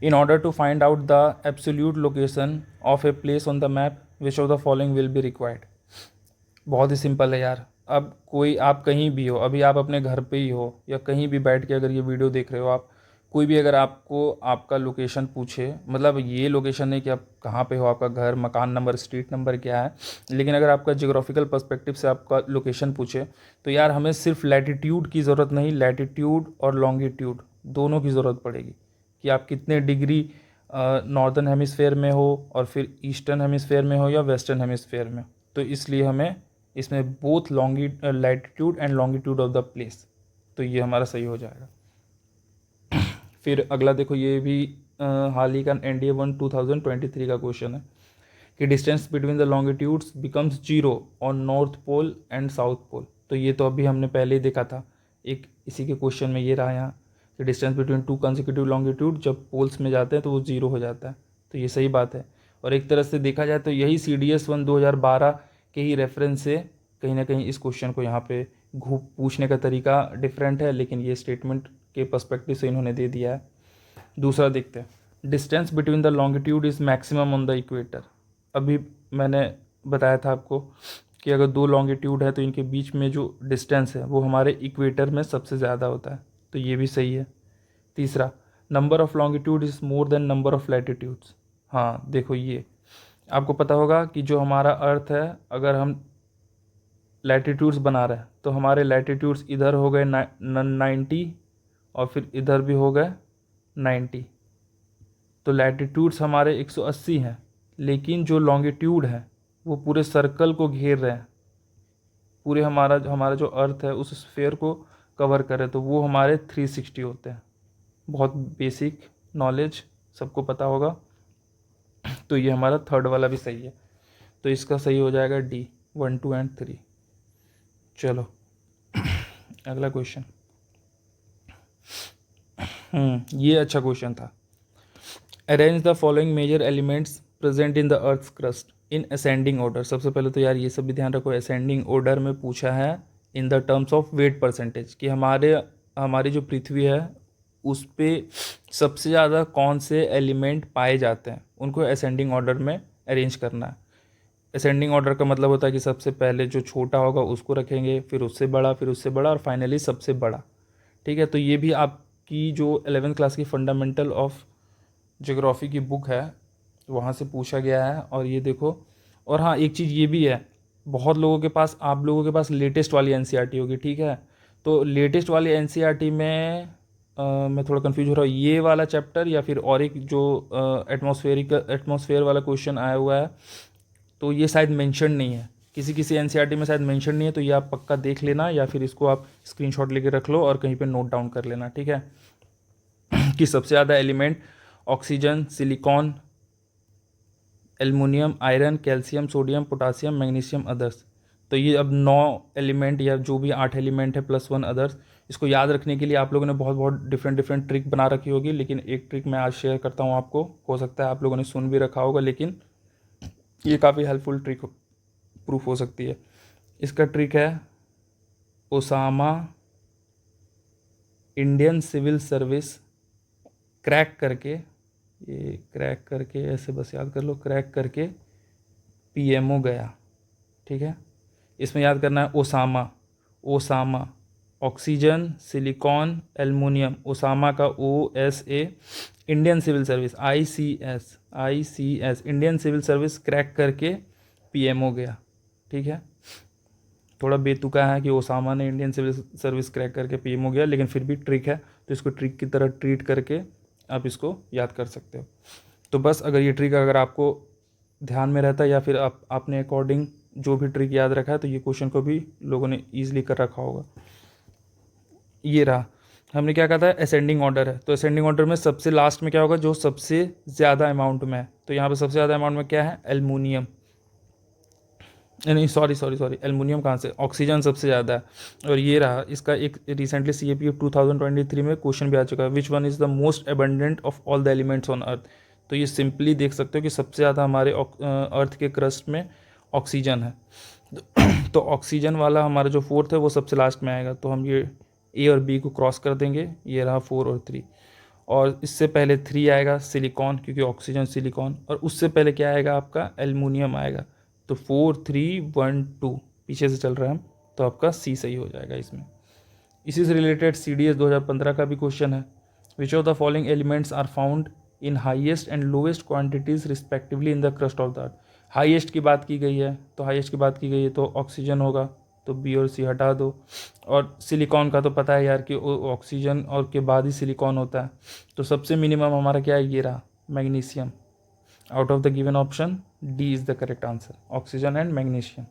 In order to find out the absolute location of a place on the map which of the following will be required. बहुत ही सिंपल है यार। अब कोई, आप कहीं भी हो, अभी आप अपने घर पे ही हो या कहीं भी बैठ के अगर ये वीडियो देख रहे हो आप, कोई भी अगर आपको आपका लोकेशन पूछे, मतलब ये लोकेशन नहीं कि आप कहाँ पे हो, आपका घर, मकान नंबर, स्ट्रीट नंबर क्या है, लेकिन अगर आपका जियोग्राफिकल पर्सपेक्टिव से आपका लोकेशन पूछे, तो यार हमें सिर्फ लैटिट्यूड की ज़रूरत नहीं, लैटिट्यूड और लॉन्गिट्यूड दोनों की ज़रूरत पड़ेगी कि आप कितने डिग्री नॉर्दर्न हेमिसफेयर में हो, और फिर ईस्टर्न हेमिसफेयर में हो या वेस्टर्न हेमिसफेयर में। तो इसलिए हमें इसमें both latitude and longitude of the place, तो ये हमारा सही हो जाएगा। फिर अगला देखो, ये भी हाल ही का NDA 1 2023 का क्वेश्चन है कि distance between the longitudes becomes 0 on north pole and south pole. तो ये तो अभी हमने पहले ही देखा था, एक इसी के क्वेश्चन में ये रहा यहाँ कि distance between to consecutive longitude जब पोल्स में जाते हैं तो वो 0 हो जाता है। तो ये सही बात है, और एक तरह से देखा जाए तो यही CDS 1 2012 के ही रेफरेंस से कहीं ना कहीं इस क्वेश्चन को यहाँ पे पूछने का तरीका डिफरेंट है, लेकिन ये स्टेटमेंट के पर्सपेक्टिव से इन्होंने दे दिया है। दूसरा देखते हैं, distance between the longitude is maximum on the equator. अभी मैंने बताया था आपको कि अगर दो लॉन्गिट्यूड है तो इनके बीच में जो डिस्टेंस है वो हमारे इक्वेटर में सबसे ज़्यादा होता है, तो ये भी सही है। तीसरा, number of longitude is more than number of latitudes. हाँ देखो, ये आपको पता होगा कि जो हमारा अर्थ है, अगर हम लैटिट्यूड्स बना रहे हैं तो हमारे लैटिट्यूड्स इधर हो गए 90 और फिर इधर भी हो गए 90। तो लैटिट्यूड्स हमारे 180 हैं, लेकिन जो लॉन्गिट्यूड है वो पूरे सर्कल को घेर रहे हैं, पूरे हमारा जो अर्थ है उस स्फेयर को कवर करे, तो वो हमारे 360 होते हैं। बहुत बेसिक नॉलेज, सबको पता होगा। तो ये हमारा थर्ड वाला भी सही है, तो इसका सही हो जाएगा D 1 2 एंड 3। चलो अगला क्वेश्चन। ये अच्छा क्वेश्चन था। Arrange the following major elements present in the earth's crust in ascending order. सबसे पहले तो यार ये सब भी ध्यान रखो, असेंडिंग ऑर्डर में पूछा है in the terms of weight percentage, कि हमारी जो पृथ्वी है उस पे सबसे ज़्यादा कौन से एलिमेंट पाए जाते हैं, उनको असेंडिंग ऑर्डर में अरेंज करना है। असेंडिंग ऑर्डर का मतलब होता है कि सबसे पहले जो छोटा होगा उसको रखेंगे, फिर उससे बड़ा, फिर उससे बड़ा, और फाइनली सबसे बड़ा। ठीक है, तो ये भी आपकी जो 11th क्लास की फंडामेंटल ऑफ ज्योग्राफी की बुक है वहाँ से पूछा गया है। और ये देखो, और हाँ एक चीज़ ये भी है, बहुत लोगों के पास, आप लोगों के पास लेटेस्ट वाली एनसीईआरटी होगी, ठीक है, तो लेटेस्ट वाली एनसीईआरटी में मैं थोड़ा कंफ्यूज हो रहा हूँ, ये वाला चैप्टर या फिर और एक जो एटमॉस्फेयर वाला क्वेश्चन आया हुआ है, तो ये शायद मेंशन नहीं है, किसी किसी एनसीईआरटी में शायद मेंशन नहीं है, तो ये आप पक्का देख लेना, या फिर इसको आप स्क्रीनशॉट लेके रख लो और कहीं पे नोट डाउन कर लेना, ठीक है। कि सबसे ज़्यादा element oxygen, silicon, aluminium, iron, calcium, sodium, potassium, magnesium, others. तो ये अब 9 एलिमेंट या जो भी 8 एलिमेंट है प्लस 1 अदर्स, इसको याद रखने के लिए आप लोगों ने बहुत बहुत डिफरेंट डिफरेंट ट्रिक बना रखी होगी, लेकिन एक ट्रिक मैं आज शेयर करता हूँ आपको, हो सकता है आप लोगों ने सुन भी रखा होगा, लेकिन ये काफ़ी हेल्पफुल ट्रिक प्रूफ हो सकती है। इसका ट्रिक है Osama Indian civil service crack करके, ये क्रैक करके ऐसे बस याद कर लो, क्रैक करके पीएमओ गया, ठीक है। इसमें याद करना है Osama, Osama, oxygen, silicon, aluminium, Osama का OSA, Indian civil service ICS, ICS Indian civil service crack करके पीएमओ गया, ठीक है। थोड़ा बेतुका है कि ओसामा ने इंडियन सिविल सर्विस क्रैक करके पीएमओ गया, लेकिन फिर भी ट्रिक है, तो इसको ट्रिक की तरह ट्रीट करके आप इसको याद कर सकते हो। तो बस अगर ये ट्रिक अगर आपको ध्यान में रहता है, या फिर आपने अकॉर्डिंग जो भी ट्रिक याद रखा है, तो ये क्वेश्चन को भी लोगों ने ईजिली कर रखा होगा। ये रहा, हमने क्या कहा था, असेंडिंग ऑर्डर है, तो असेंडिंग ऑर्डर में सबसे लास्ट में क्या होगा, जो सबसे ज़्यादा अमाउंट में है, तो यहाँ पे सबसे ज़्यादा अमाउंट में क्या है, एल्युमिनियम, नहीं सॉरी एल्युमिनियम कहाँ से, ऑक्सीजन सबसे ज़्यादा है। और ये रहा, इसका एक रिसेंटली CAPF 2023 में क्वेश्चन भी आ चुका है, which one is the most abundant of all the elements on earth. तो ये सिंपली देख सकते हो कि सबसे ज़्यादा हमारे अर्थ के क्रस्ट में ऑक्सीजन है। तो ऑक्सीजन वाला हमारा जो 4th है वो सबसे लास्ट में आएगा, तो हम ये A और B को क्रॉस कर देंगे, ये रहा 4 और 3। और इससे पहले 3 आएगा सिलिकॉन, क्योंकि ऑक्सीजन सिलिकॉन, और उससे पहले क्या आएगा आपका, एल्युमिनियम आएगा। तो 4 3 1 2 पीछे से चल रहा है, तो आपका C सही हो जाएगा इसमें। इसी से रिलेटेड CDS 2015 का भी क्वेश्चन है, which of the following elements are found in highest and lowest quantities respectively in the crust of the earth. Highest की बात की गई है, तो हाईएस्ट की बात की गई है तो ऑक्सीजन होगा, तो B और C हटा दो। और सिलिकॉन का तो पता है यार कि ऑक्सीजन और के बाद ही सिलिकॉन होता है, तो सबसे मिनिमम हमारा क्या है, ये रहा magnesium. Out of the given option D is the correct answer, oxygen and magnesium.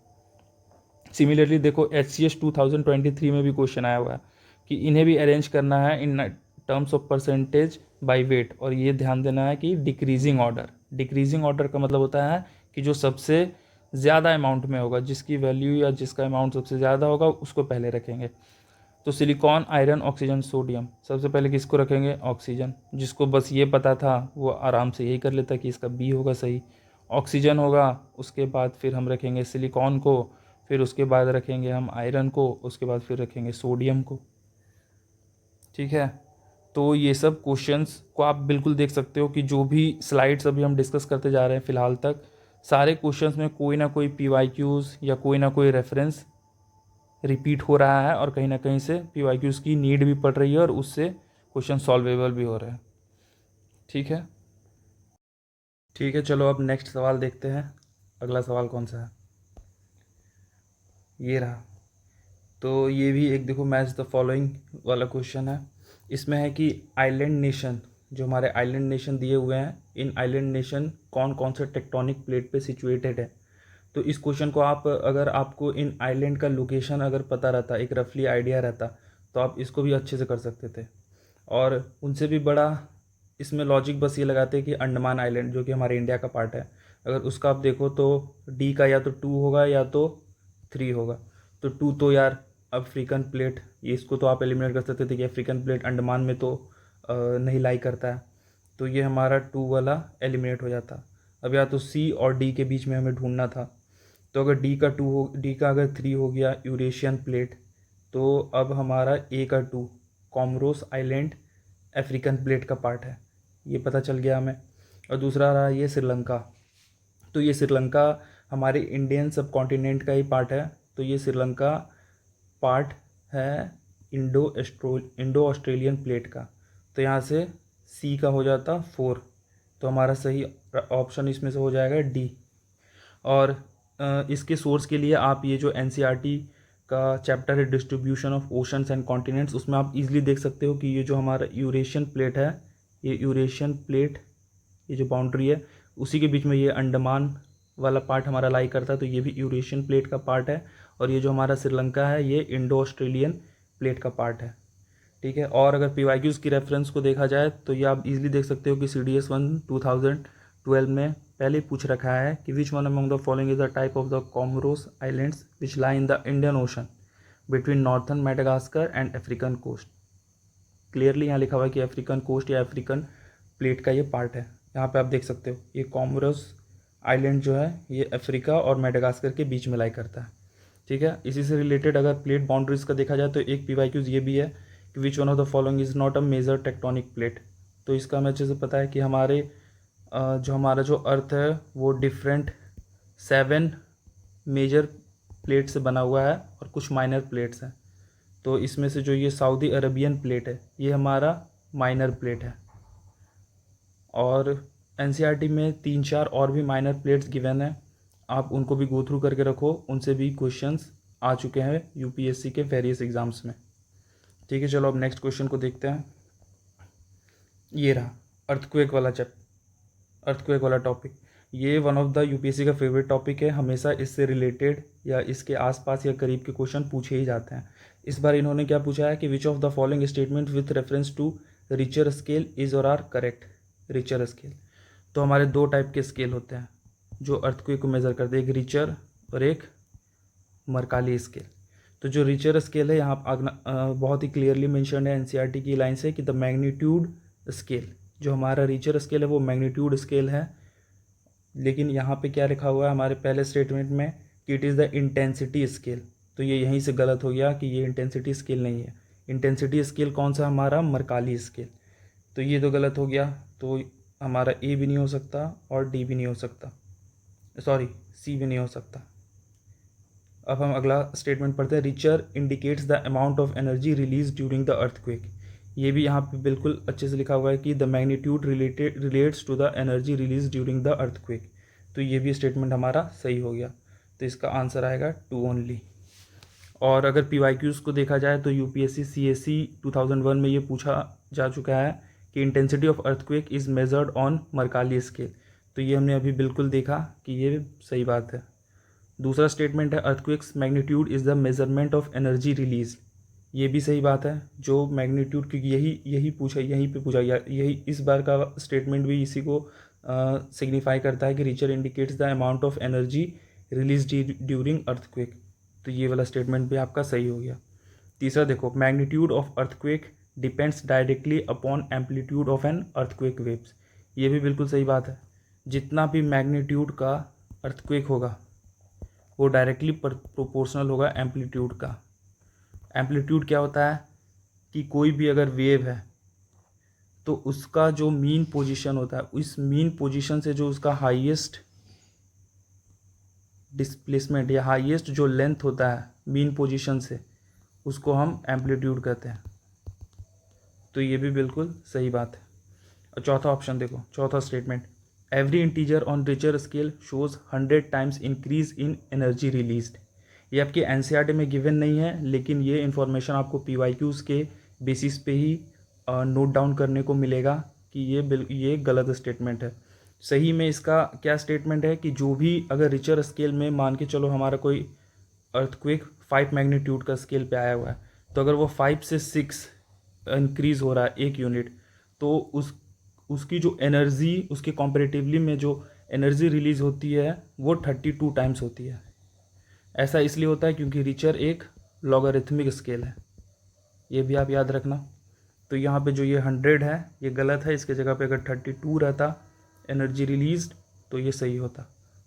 Similarly देखो HCS 2023 में भी क्वेश्चन आया हुआ है कि इन्हें भी अरेंज करना है in terms of percentage by weight, और ये ध्यान देना है कि डिक्रीजिंग ऑर्डर। डिक्रीजिंग ऑर्डर का मतलब होता है कि जो सबसे ज़्यादा अमाउंट में होगा, जिसकी वैल्यू या जिसका अमाउंट सबसे ज़्यादा होगा उसको पहले रखेंगे। तो सिलिकॉन, आयरन, ऑक्सीजन, सोडियम, सबसे पहले किसको रखेंगे, ऑक्सीजन। जिसको बस ये पता था वो आराम से यही कर लेता कि इसका B होगा सही, ऑक्सीजन होगा। उसके बाद फिर हम रखेंगे सिलिकॉन को, फिर उसके बाद रखेंगे हम आयरन को, उसके बाद फिर रखेंगे सोडियम को, ठीक है। तो ये सब क्वेश्चंस को आप बिल्कुल देख सकते हो कि जो भी स्लाइड्स अभी हम डिस्कस करते जा रहे हैं फ़िलहाल तक, सारे क्वेश्चंस में कोई ना कोई PYQs या कोई ना कोई रेफरेंस रिपीट हो रहा है, और कहीं ना कहीं से PYQs की नीड भी पड़ रही है, और उससे क्वेश्चन सॉल्वेबल भी हो रहे हैं, ठीक है। ठीक है, चलो अब नेक्स्ट सवाल देखते हैं, अगला सवाल कौन सा है, ये रहा। तो ये भी एक देखो, मैच द फॉलोइंग वाला क्वेश्चन है। इसमें है कि आइलैंड नेशन, जो हमारे आइलैंड नेशन दिए हुए हैं, इन आइलैंड नेशन कौन कौन से टेक्टोनिक प्लेट पे सिचुएटेड है। तो इस क्वेश्चन को आप, अगर आपको इन आइलैंड का लोकेशन अगर पता रहता, एक रफली आइडिया रहता, तो आप इसको भी अच्छे से कर सकते थे। और उनसे भी बड़ा इसमें लॉजिक बस ये लगाते हैं कि अंडमान आइलैंड, जो कि हमारे इंडिया का पार्ट है, अगर उसका आप देखो तो D का या तो 2 होगा या तो 3 होगा। तो 2 तो यार अफ्रीकन प्लेट, ये इसको तो आप एलिमिनेट कर सकते थे कि अफ्रीकन प्लेट अंडमान में तो नहीं लाई करता है, तो ये हमारा 2 वाला एलिमिनेट हो जाता। अब या तो C और D के बीच में हमें ढूंढना था, तो अगर D का अगर 3 हो गया यूरेशियन प्लेट, तो अब हमारा A का 2 कॉमरोस आइलैंड अफ्रीकन प्लेट का पार्ट है, ये पता चल गया हमें। और दूसरा रहा ये श्रीलंका, तो ये श्रीलंका हमारे इंडियन सब कॉन्टिनेंट का ही पार्ट है, तो ये श्रीलंका पार्ट है इंडो ऑस्ट्रेलियन प्लेट का। तो यहाँ से सी का हो जाता 4, तो हमारा सही ऑप्शन इसमें से हो जाएगा डी। और इसके सोर्स के लिए आप ये जो एनसीईआरटी का चैप्टर है distribution of oceans and continents, उसमें आप इजीली देख सकते हो कि ये जो हमारा यूरेशियन प्लेट है, ये यूरेशियन प्लेट, ये जो बाउंड्री है उसी के बीच में ये अंडमान वाला पार्ट हमारा लाई करता है, तो ये भी यूरेशियन प्लेट का पार्ट है। और ये जो हमारा श्रीलंका है ये इंडो ऑस्ट्रेलियन प्लेट का पार्ट है, ठीक है। और अगर पीवाईक्यूज़ की रेफरेंस को देखा जाए तो ये आप इजीली देख सकते हो कि CDS 1 2012 में पहले पूछ रखा है कि which one among the following is the type of the Comoros islands which lie in the Indian Ocean between northern Madagascar and African coast. Clearly यहाँ लिखा हुआ है कि अफ्रीकन कोस्ट या अफ्रीकन प्लेट का ये पार्ट है। यहाँ पे आप देख सकते हो ये कॉमोरोस आइलैंड जो है ये अफ्रीका और मेडागास्कर के बीच में लाई करता है, ठीक है। इसी से रिलेटेड अगर प्लेट बाउंड्रीज का देखा जाए तो एक पीवाईक्यूज ये भी है कि which one of the following is not a major tectonic plate. तो इसका हमें अच्छे से पता है कि हमारे जो हमारा जो अर्थ है वो डिफरेंट 7 मेजर प्लेट से बना हुआ है और कुछ माइनर प्लेट्स हैं। तो इसमें से जो ये सऊदी अरबियन प्लेट है ये हमारा माइनर प्लेट है। और एनसीईआरटी में 3-4 और भी माइनर प्लेट्स गिवन है, आप उनको भी गो थ्रू करके रखो, उनसे भी क्वेश्चंस आ चुके हैं यूपीएससी के वेरियस एग्जाम्स में, ठीक है। चलो अब नेक्स्ट क्वेश्चन को देखते हैं। ये रहा अर्थक्वेक वाला अर्थक्वेक वाला टॉपिक। ये वन ऑफ द यूपीएससी का फेवरेट टॉपिक है, हमेशा इससे रिलेटेड या इसके आसपास या करीब के क्वेश्चन पूछे ही जाते हैं। इस बार इन्होंने क्या पूछा है कि which of the following statement with reference to Richter scale is और आर करेक्ट। रिचर स्केल, तो हमारे 2 टाइप के स्केल होते हैं जो अर्थक्वेक को मेज़र करते हैं, एक रिचर और एक मरकाली स्केल। तो जो रिचर स्केल है यहाँ बहुत ही क्लियरली मेंशन है एनसीईआरटी की लाइन से कि द मैग्नीट्यूड स्केल, जो हमारा रिचर स्केल है वो मैग्नीट्यूड स्केल है। लेकिन यहाँ पे क्या लिखा हुआ है हमारे पहले स्टेटमेंट में कि it is the intensity scale, तो ये यहीं से गलत हो गया कि ये इंटेंसिटी स्केल नहीं है। इंटेंसिटी स्केल कौन सा हमारा मरकाली स्केल, तो ये तो गलत हो गया। तो हमारा ए भी नहीं हो सकता और डी भी नहीं हो सकता, सॉरी सी भी नहीं हो सकता। अब हम अगला स्टेटमेंट पढ़ते हैं। Richter indicates the amount of energy release during the earthquake. ये भी यहाँ पे बिल्कुल अच्छे से लिखा हुआ है कि the magnitude relates to the energy release during the earthquake, तो ये भी स्टेटमेंट हमारा सही हो गया। तो इसका आंसर आएगा 2 ओनली। और अगर पीवाईक्यूज़ को देखा जाए तो यूपीएससी सीएससी 2001 में ये पूछा जा चुका है कि intensity of earthquake is measured on मरकाली scale, तो ये हमने अभी बिल्कुल देखा कि ये सही बात है। दूसरा स्टेटमेंट है earthquakes magnitude is the measurement of energy release, ये भी सही बात है। जो मैग्नीट्यूड, क्योंकि यही पे पूछा गया, यही इस बार का स्टेटमेंट भी इसी को सिग्निफाई करता है कि Richter indicates the amount of energy release during earthquake, तो ये वाला स्टेटमेंट भी आपका सही हो गया। तीसरा देखो, magnitude of earthquake depends directly upon amplitude of an earthquake waves, ये भी बिल्कुल सही बात है। जितना भी मैग्नीट्यूड का अर्थक्वेक होगा वो डायरेक्टली प्रोपोर्शनल होगा एम्पलीट्यूड का। एम्पलीट्यूड क्या होता है कि कोई भी अगर वेव है तो उसका जो मीन पोजीशन होता है, उस मीन पोजीशन से जो उसका हाईएस्ट डिस्प्लेसमेंट या हाईएस्ट जो लेंथ होता है मीन पोजीशन से, उसको हम एम्पलीट्यूड कहते हैं। तो ये भी बिल्कुल सही बात है। और चौथा ऑप्शन देखो, चौथा statement, every integer on Richter scale shows 100 times increase in energy released. ये आपके एनसीईआरटी में गिवन नहीं है, लेकिन ये इन्फॉर्मेशन आपको पीवाईक्यूज़ के बेसिस पे ही नोट डाउन करने को मिलेगा कि ये गलत स्टेटमेंट है। सही में इसका क्या स्टेटमेंट है कि जो भी अगर रिचर स्केल में मान के चलो हमारा कोई अर्थक्वेक 5 मैग्नीट्यूड का स्केल पे आया हुआ है, तो अगर वो 5 से 6 इंक्रीज़ हो रहा है 1 यूनिट, तो उसकी जो एनर्जी, उसके कॉम्परेटिवली में जो एनर्जी रिलीज़ होती है वो 32 टाइम्स होती है। ऐसा इसलिए होता है क्योंकि रिचर एक लॉगरिथमिक स्केल है, ये भी आप याद रखना। तो यहाँ पे जो ये 100 है ये गलत है, इसके जगह पे अगर 32 रहता एनर्जी रिलीज्ड तो ये सही होता।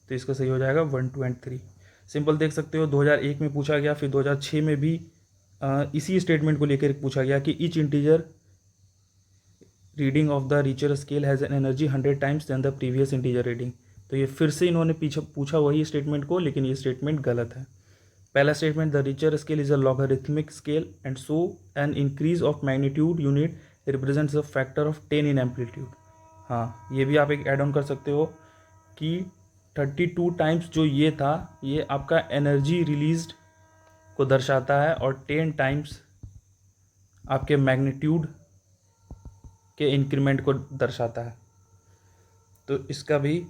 तो इसका सही हो जाएगा 1, 2 एंड 3। सिंपल देख सकते हो 2001 में पूछा गया, फिर 2006 में भी इसी स्टेटमेंट को लेकर पूछा गया कि each integer reading of the Richter scale has an energy 100 times than the previous integer reading. तो ये फिर से इन्होंने पीछे पूछा वही स्टेटमेंट को, लेकिन ये स्टेटमेंट गलत है। पहला statement, the Richter scale is a logarithmic scale and so an increase of magnitude unit represents a factor of 10 in amplitude. हाँ, ये भी आप एक एड ऑन कर सकते हो कि 32 टाइम्स जो ये था, ये आपका एनर्जी रिलीज्ड को दर्शाता है और 10 टाइम्स आपके मैग्नीट्यूड के इंक्रीमेंट को दर्शाता है। तो इसका भी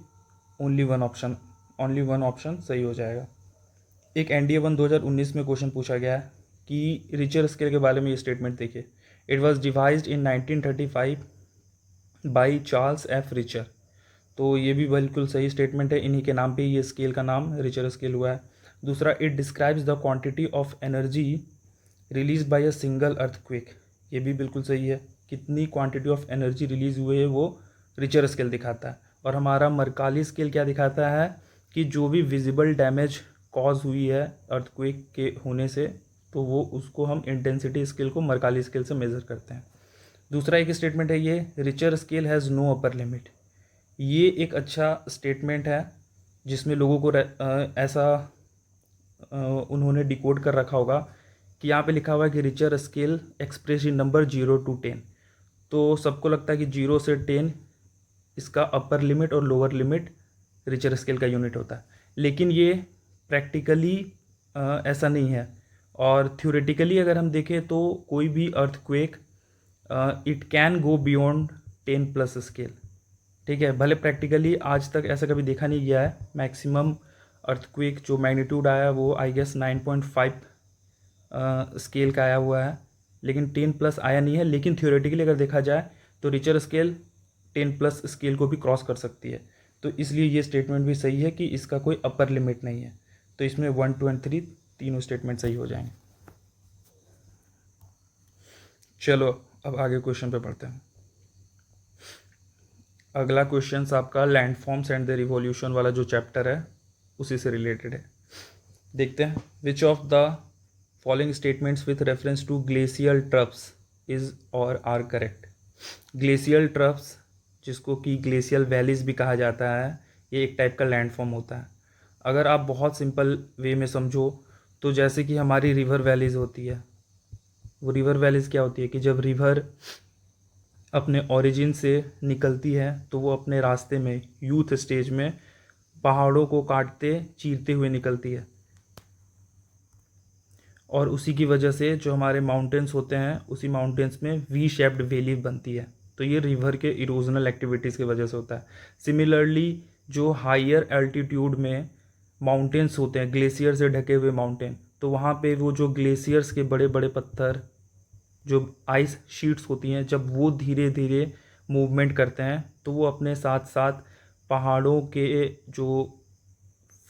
ओनली वन ऑप्शन सही हो जाएगा। एक NDA 1 2019 में क्वेश्चन पूछा गया है कि रिचर स्केल के बारे में ये स्टेटमेंट देखिए। It was devised in 1935 by Charles F Richter. तो ये भी बिल्कुल सही स्टेटमेंट है, इन्हीं के नाम पे ये स्केल का नाम रिचर स्केल हुआ है। दूसरा, it describes the quantity of energy release by a single earthquake. ये भी बिल्कुल सही है, कितनी क्वांटिटी ऑफ एनर्जी रिलीज हुए है वो रिचर स्केल दिखाता है। और हमारा मरकाली स्केल क्या दिखाता है कि जो भी विजिबल डैमेज कॉज हुई है अर्थक्वेक के होने से, तो वो उसको हम इंटेंसिटी स्केल को मरकाली स्केल से मेज़र करते हैं। दूसरा एक स्टेटमेंट है ये, Richter scale has no upper limit. ये एक अच्छा स्टेटमेंट है जिसमें लोगों को ऐसा उन्होंने डिकोड कर रखा होगा कि यहाँ पे लिखा हुआ है कि Richter scale express in number 0 to 10। तो सबको लगता है कि 0 से 10 इसका अपर लिमिट और लोअर लिमिट रिचर स्केल का यूनिट होता है, लेकिन ये प्रैक्टिकली ऐसा नहीं है। और थ्योरेटिकली अगर हम देखें तो कोई भी earthquake it can go beyond 10+ scale, ठीक है। भले प्रैक्टिकली आज तक ऐसा कभी देखा नहीं गया है, मैक्सिमम अर्थक्वेक जो मैग्नीट्यूड आया वो आई गेस 9.5 स्केल का आया हुआ है, लेकिन 10+ आया नहीं है। लेकिन थ्योरेटिकली अगर देखा जाए तो रिचर स्केल 10+ स्केल को भी क्रॉस कर सकती है। तो इसलिए ये स्टेटमेंट भी सही है कि इसका कोई अपर लिमिट नहीं है। तो इसमें 1, 2 और 3 तीनों स्टेटमेंट सही हो जाएंगे। चलो अब आगे क्वेश्चन पे पढ़ते हैं। अगला क्वेश्चन आपका लैंडफॉर्म्स एंड द रिवॉल्यूशन वाला जो चैप्टर है उसी से रिलेटेड है। देखते हैं, which of the following statements with reference to glacial troughs is और आर करेक्ट। ग्लेशियल ट्रफ्स, जिसको कि ग्लेशियल वैलीज भी कहा जाता है, ये एक टाइप का लैंडफॉर्म होता है। अगर आप बहुत सिंपल वे में समझो तो जैसे कि हमारी रिवर वैलीज होती है, वो रिवर वैलीज क्या होती है कि जब रिवर अपने ओरिजिन से निकलती है तो वो अपने रास्ते में यूथ स्टेज में पहाड़ों को काटते चीरते हुए निकलती है, और उसी की वजह से जो हमारे माउंटेन्स होते हैं उसी माउंटेन्स में वी शेप्ड वैली बनती है। तो ये रिवर के इरोजनल एक्टिविटीज़ की वजह से होता है। सिमिलरली जो हायर एल्टीट्यूड में माउंटेन्स होते हैं, ग्लेशियर से ढके हुए माउंटेन, तो वहाँ पे वो जो ग्लेशियर्स के बड़े बड़े पत्थर, जो आइस शीट्स होती हैं, जब वो धीरे धीरे मूवमेंट करते हैं तो वो अपने साथ साथ पहाड़ों के जो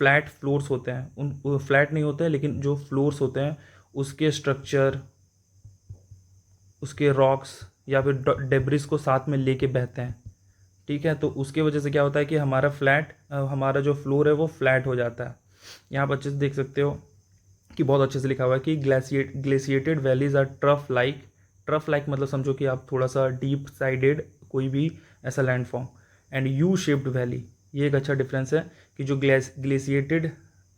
फ्लैट फ्लोर्स होते हैं, उन फ्लैट नहीं होते हैं लेकिन जो फ्लोर्स होते हैं उसके स्ट्रक्चर, उसके रॉक्स या फिर डेब्रिस को साथ में लेके बहते हैं, ठीक है। तो उसके वजह से क्या होता है कि हमारा जो फ्लोर है वो फ्लैट हो जाता है। यहाँ पर अच्छे से देख सकते हो कि बहुत अच्छे से लिखा हुआ है कि glaciated valleys are trough like मतलब समझो कि आप थोड़ा सा डीप साइडेड कोई भी ऐसा landform, and U shaped valley, ये एक अच्छा डिफरेंस है कि जो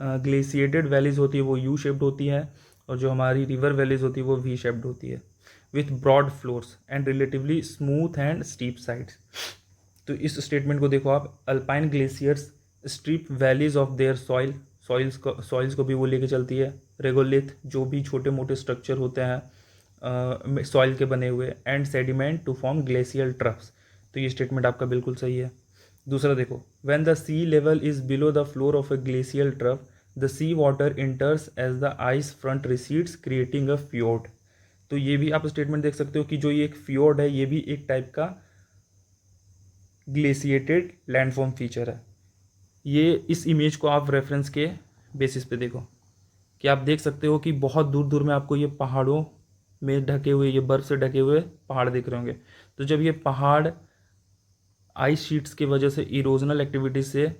ग्लेशिएटेड वैलीज होती है वो यू शेप्ड होती है, और जो हमारी रिवर वैलीज होती है वो वी शेप्ड होती है with broad floors and relatively smooth and steep sides. तो इस स्टेटमेंट को देखो आप, alpine glaciers strip valleys of their soils को भी वो लेके चलती है। रेगोलिथ, जो भी छोटे मोटे स्ट्रक्चर होते हैं सॉइल के बने हुए, and sediment to form glacial troughs. तो ये स्टेटमेंट आपका बिल्कुल सही है। दूसरा देखो, when the sea level is below the floor of a glacial trough the sea water enters as the ice front recedes creating a fjord. तो ये भी आप स्टेटमेंट देख सकते हो कि जो ये एक फ्योर्ड है ये भी एक टाइप का ग्लेशिएटेड लैंडफॉर्म फीचर है। ये इस इमेज को आप रेफरेंस के बेसिस पे देखो कि आप देख सकते हो कि बहुत दूर दूर में आपको ये पहाड़ों में ढके हुए, ये बर्फ़ से ढके हुए पहाड़ दिख रहे होंगे। तो जब ये पहाड़ आइस शीट्स की वजह से इरोजनल एक्टिविटी से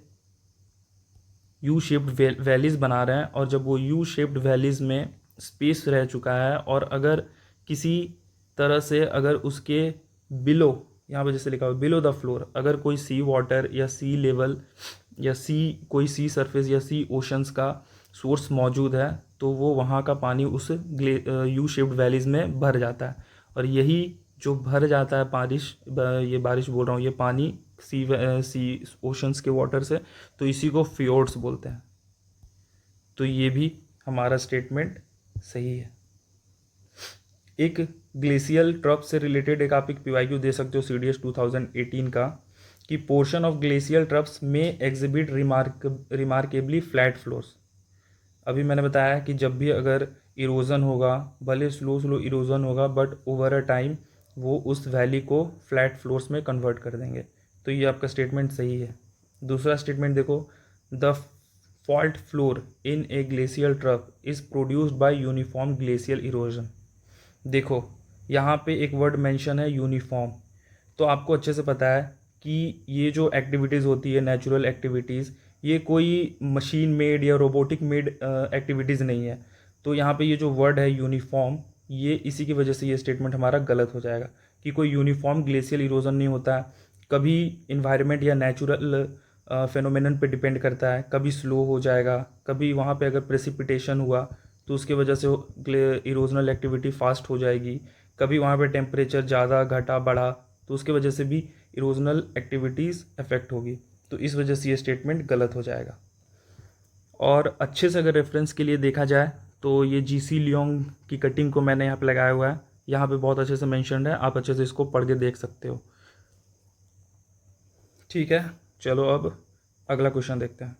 यू शेप्ड वैलीज बना रहे हैं, और जब वो यू शेप्ड वैलीज में स्पेस रह चुका है और अगर किसी तरह से अगर उसके बिलो यहाँ पे जैसे लिखा हुआ बिलो द फ्लोर, अगर कोई सी वाटर या सी लेवल या कोई सी सरफेस या सी ओशंस का सोर्स मौजूद है तो वो वहाँ का पानी उस यू शेप्ड वैलीज में भर जाता है। और यही जो भर जाता है ये बारिश बोल रहा हूँ, ये पानी सी ओशंस के वाटर से, तो इसी को फ्योर्ड्स बोलते हैं। तो ये भी हमारा स्टेटमेंट सही है। एक ग्लेशियल ट्रफ से रिलेटेड एक आप एक पीवाईक्यू दे सकते हो CDS 2018 का, कि पोर्शन ऑफ ग्लेशियल ट्रफ्स में एग्जिबिट रिमार्केबली फ्लैट फ्लोर्स। अभी मैंने बताया कि जब भी अगर इरोजन होगा, भले स्लो इरोजन होगा, बट ओवर अ टाइम वो उस वैली को फ्लैट फ्लोर्स में कन्वर्ट कर देंगे। तो ये आपका स्टेटमेंट सही है। दूसरा स्टेटमेंट देखो, the fault floor in A glacial trough is produced by uniform glacial erosion. देखो यहाँ पे एक वर्ड मेंशन है यूनिफॉर्म, तो आपको अच्छे से पता है कि ये जो एक्टिविटीज़ होती है, नेचुरल एक्टिविटीज़, ये कोई मशीन मेड या रोबोटिक मेड एक्टिविटीज़ नहीं है। तो यहाँ पे ये जो वर्ड है यूनिफॉर्म, ये इसी की वजह से ये स्टेटमेंट हमारा गलत हो जाएगा कि कोई यूनिफॉर्म ग्लेशियल इरोजन नहीं होता है। कभी इन्वायरमेंट या नेचुरल फेनोमेनन पे डिपेंड करता है, कभी स्लो हो जाएगा, कभी वहाँ पे अगर प्रेसिपिटेशन हुआ तो उसकी वजह से इरोजनल एक्टिविटी फास्ट हो जाएगी, कभी वहाँ पे टेम्परेचर ज़्यादा घटा बढ़ा तो उसकी वजह से भी इरोजनल एक्टिविटीज़ अफेक्ट होगी। तो इस वजह से ये स्टेटमेंट गलत हो जाएगा। और अच्छे से अगर रेफरेंस के लिए देखा जाए तो ये GC लियोंग की कटिंग को मैंने यहाँ पे लगाया हुआ है, यहाँ पे बहुत अच्छे से मेंशन्ड है, आप अच्छे से इसको पढ़ के देख सकते हो। ठीक है, चलो अब अगला क्वेश्चन देखते हैं।